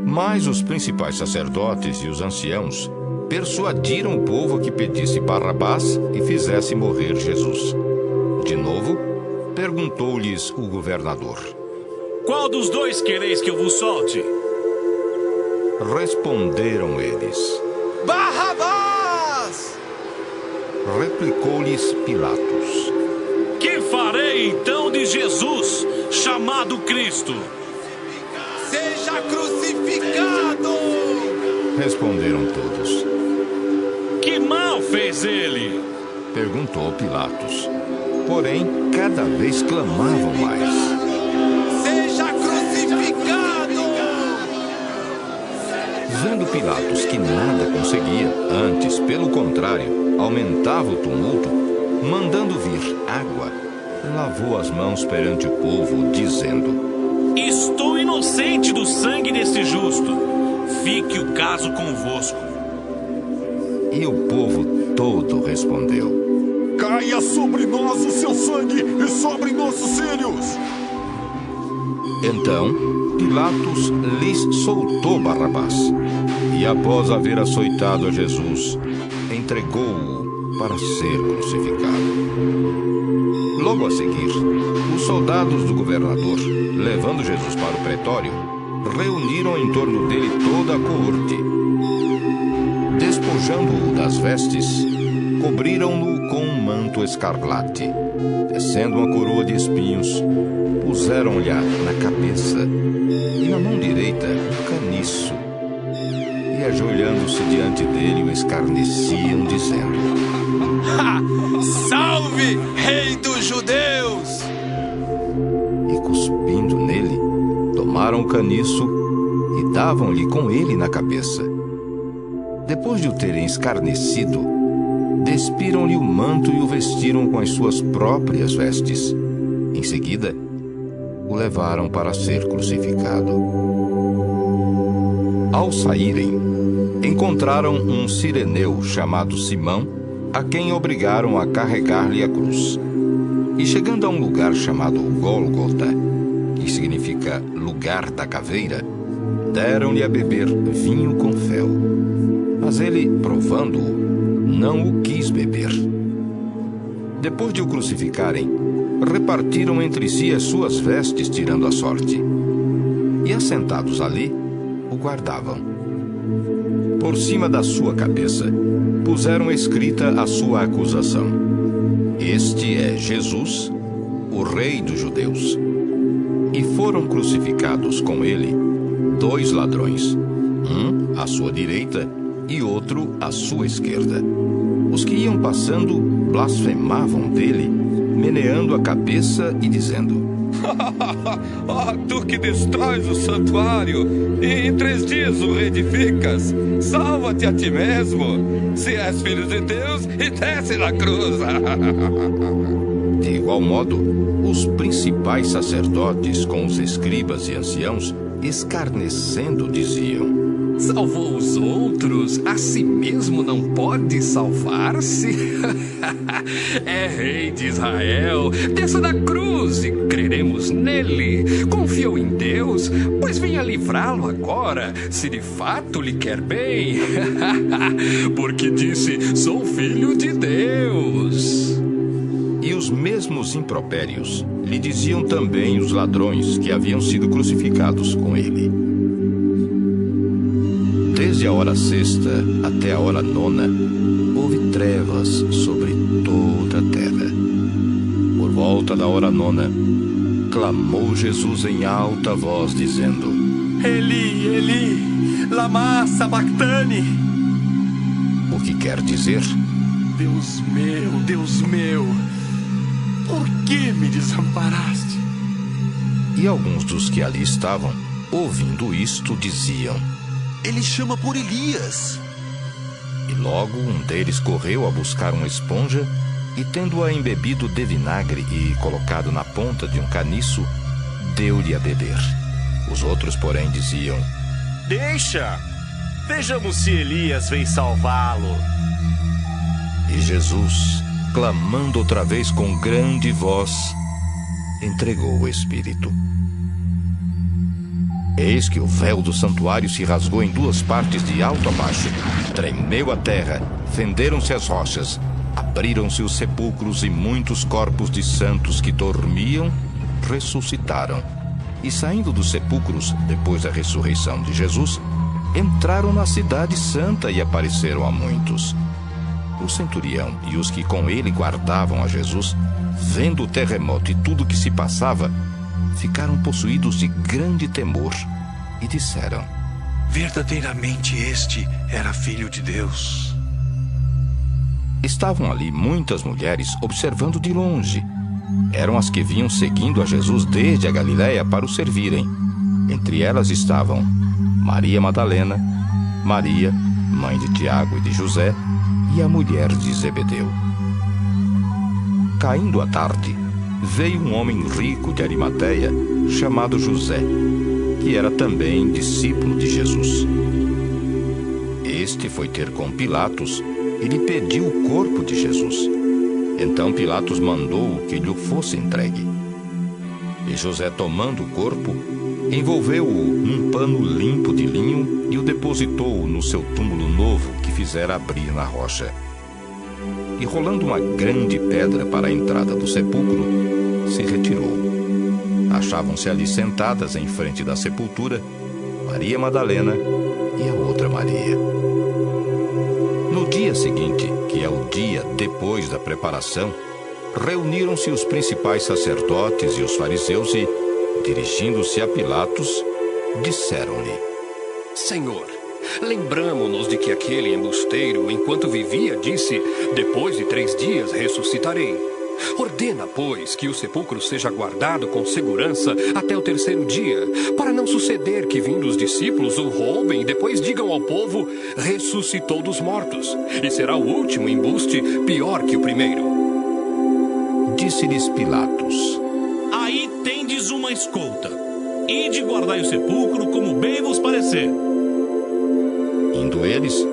Speaker 1: Mas os principais sacerdotes e os anciãos persuadiram o povo a que pedisse Barrabás e fizesse morrer Jesus. De novo, perguntou-lhes o governador:
Speaker 20: Qual dos dois quereis que eu vos solte?
Speaker 1: Responderam eles:
Speaker 8: Barrabás!
Speaker 1: Replicou-lhes Pilatos:
Speaker 20: Que farei então de Jesus, chamado Cristo?
Speaker 8: Seja crucificado!
Speaker 1: Responderam todos.
Speaker 20: Que mal fez ele?
Speaker 1: Perguntou Pilatos. Porém, cada vez clamavam mais:
Speaker 8: Seja crucificado!
Speaker 1: Vendo Pilatos que nada conseguia, antes, pelo contrário, aumentava o tumulto, mandando vir água, lavou as mãos perante o povo, dizendo:
Speaker 20: Estou inocente do sangue desse justo. Fique o caso convosco.
Speaker 1: E o povo todo respondeu:
Speaker 13: Caia sobre nós o seu sangue e sobre nossos filhos.
Speaker 1: Então Pilatos lhes soltou Barrabás, e após haver açoitado a Jesus, entregou-o para ser crucificado. Logo a seguir, os soldados do governador, levando Jesus para o pretório, reuniram em torno dele toda a coorte. Despojando-o das vestes, cobriram-no com um manto escarlate. Descendo uma coroa de espinhos, puseram-lhe na cabeça e na mão direita um caniço. E ajoelhando-se diante dele, o escarneciam, dizendo:
Speaker 8: Salve, rei dos judeus!
Speaker 1: E cuspindo nele, tomaram o caniço e davam-lhe com ele na cabeça. Depois de o terem escarnecido, despiram-lhe o manto e o vestiram com as suas próprias vestes. Em seguida, o levaram para ser crucificado. Ao saírem, encontraram um cireneu chamado Simão, a quem obrigaram a carregar-lhe a cruz. E chegando a um lugar chamado Gólgota, que significa lugar da caveira, deram-lhe a beber vinho com fel. Mas ele, provando-o, não o quis beber. Depois de o crucificarem, repartiram entre si as suas vestes, tirando a sorte. E assentados ali, o guardavam. Por cima da sua cabeça, puseram escrita a sua acusação: Este é Jesus, o Rei dos Judeus. E foram crucificados com ele 2 ladrões, um à sua direita e outro à sua esquerda. Os que iam passando blasfemavam dele, meneando a cabeça e dizendo:
Speaker 10: Tu que destróis o santuário e em 3 dias o reedificas, salva-te a ti mesmo, se és filho de Deus, e desce da cruz.
Speaker 1: De igual modo, os principais sacerdotes com os escribas e anciãos, escarnecendo, diziam:
Speaker 2: Salvou os outros, a si mesmo não pode salvar-se? É rei de Israel, desça da cruz e creremos nele. Confiou em Deus, pois venha livrá-lo agora, se de fato lhe quer bem. Porque disse, sou filho de Deus.
Speaker 1: E os mesmos impropérios lhe diziam também os ladrões que haviam sido crucificados com ele. Desde a hora 6ª até a hora 9ª, houve trevas sobre toda a terra. Por volta da hora 9ª, clamou Jesus em alta voz, dizendo:
Speaker 3: Eli, Eli, lama sabachthani.
Speaker 1: O que quer dizer:
Speaker 3: Deus meu, por que me desamparaste?
Speaker 1: E alguns dos que ali estavam, ouvindo isto, diziam:
Speaker 11: Ele chama por Elias.
Speaker 1: E logo um deles correu a buscar uma esponja e, tendo-a embebido de vinagre e colocado na ponta de um caniço, deu-lhe a beber. Os outros, porém, diziam:
Speaker 10: Deixa! Vejamos se Elias vem salvá-lo.
Speaker 1: E Jesus, clamando outra vez com grande voz, entregou o Espírito. Eis que o véu do santuário se rasgou em 2 partes de alto a baixo. Tremeu a terra, fenderam-se as rochas, abriram-se os sepulcros e muitos corpos de santos que dormiam ressuscitaram. E saindo dos sepulcros, depois da ressurreição de Jesus, entraram na cidade santa e apareceram a muitos. O centurião e os que com ele guardavam a Jesus, vendo o terremoto e tudo o que se passava, ficaram possuídos de grande temor e disseram:
Speaker 10: Verdadeiramente este era filho de Deus.
Speaker 1: Estavam ali muitas mulheres observando de longe. Eram as que vinham seguindo a Jesus desde a Galiléia para o servirem. Entre elas estavam Maria Madalena, Maria, mãe de Tiago e de José, e a mulher de Zebedeu. Caindo a tarde, veio um homem rico de Arimateia, chamado José, que era também discípulo de Jesus. Este foi ter com Pilatos e lhe pediu o corpo de Jesus. Então Pilatos mandou que lhe fosse entregue. E José, tomando o corpo, envolveu-o num pano limpo de linho e o depositou no seu túmulo novo que fizera abrir na rocha. E rolando uma grande pedra para a entrada do sepulcro, se retirou. Achavam-se ali sentadas em frente da sepultura Maria Madalena e a outra Maria. No dia seguinte, que é o dia depois da preparação, reuniram-se os principais sacerdotes e os fariseus e, dirigindo-se a Pilatos, disseram-lhe:
Speaker 2: Senhor, lembramo-nos de que aquele embusteiro, enquanto vivia, disse: Depois de 3 dias ressuscitarei. Ordena, pois, que o sepulcro seja guardado com segurança até o 3º dia, para não suceder que, vindo os discípulos, o roubem e depois digam ao povo: ressuscitou dos mortos, e será o último embuste pior que o primeiro.
Speaker 1: Disse-lhes Pilatos:
Speaker 20: Aí tendes uma escolta. Ide guardai o sepulcro como bem vos parecer.
Speaker 1: Indo Vendo eles,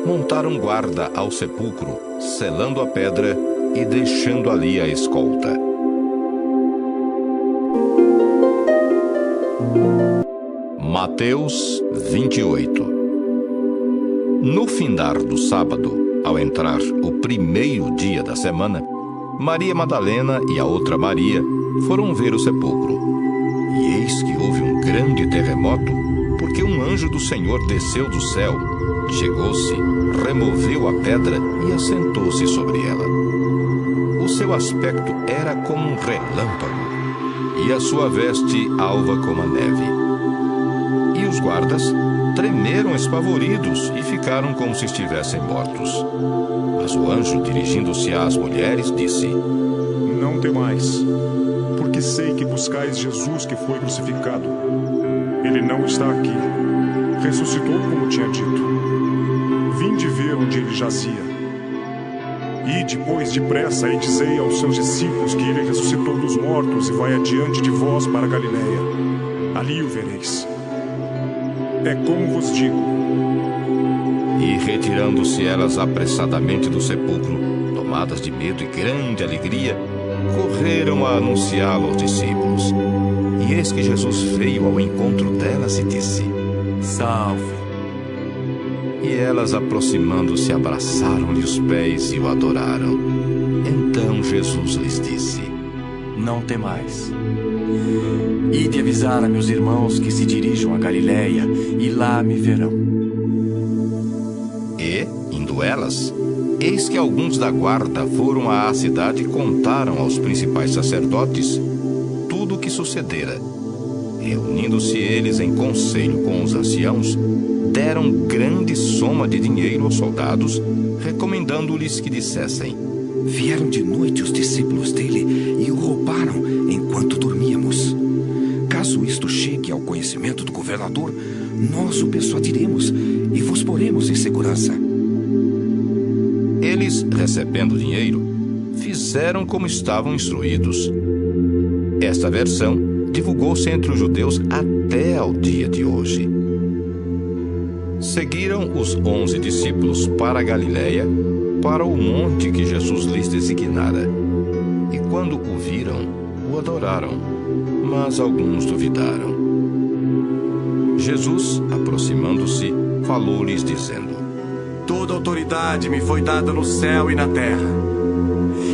Speaker 1: montaram guarda ao sepulcro, selando a pedra e deixando ali a escolta. Mateus 28. No findar do sábado, ao entrar o primeiro dia da semana, Maria Madalena e a outra Maria foram ver o sepulcro. E eis que houve um grande terremoto, porque um anjo do Senhor desceu do céu, chegou-se, removeu a pedra e assentou-se sobre ela. O seu aspecto era como um relâmpago, e a sua veste alva como a neve. E os guardas tremeram espavoridos e ficaram como se estivessem mortos. Mas o anjo, dirigindo-se às mulheres, disse:
Speaker 21: Não temais, porque sei que buscais Jesus que foi crucificado. Ele não está aqui. Ressuscitou como tinha dito. Vinde ver onde ele jazia. E depois depressa e dizei aos seus discípulos que ele ressuscitou dos mortos e vai adiante de vós para a Galileia. Ali o vereis. É como vos digo.
Speaker 1: E retirando-se elas apressadamente do sepulcro, tomadas de medo e grande alegria, correram a anunciá-lo aos discípulos. E eis que Jesus veio ao encontro delas e disse:
Speaker 3: Salve!
Speaker 1: E elas, aproximando-se, abraçaram-lhe os pés e o adoraram. Então Jesus lhes disse:
Speaker 3: Não temais. Ide avisar a meus irmãos que se dirijam a Galileia, e lá me verão.
Speaker 1: E, indo elas, eis que alguns da guarda foram à cidade e contaram aos principais sacerdotes tudo o que sucedera. Reunindo-se eles em conselho com os anciãos, deram grande soma de dinheiro aos soldados, recomendando-lhes que dissessem:
Speaker 2: Vieram de noite os discípulos dele e o roubaram enquanto dormíamos. Caso isto chegue ao conhecimento do governador, nós o persuadiremos e vos poremos em segurança.
Speaker 1: Eles, recebendo o dinheiro, fizeram como estavam instruídos. Esta versão divulgou-se entre os judeus até ao dia de hoje. Seguiram os 11 discípulos para a Galileia, para o monte que Jesus lhes designara. E quando o viram, o adoraram, mas alguns duvidaram. Jesus, aproximando-se, falou-lhes dizendo:
Speaker 3: Toda autoridade me foi dada no céu e na terra.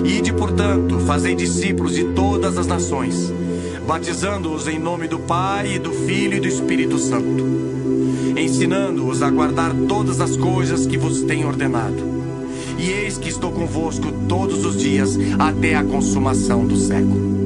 Speaker 3: Ide, portanto, fazei discípulos de todas as nações, batizando-os em nome do Pai, e do Filho e do Espírito Santo, ensinando-os a guardar todas as coisas que vos tenho ordenado. E eis que estou convosco todos os dias até a consumação do século.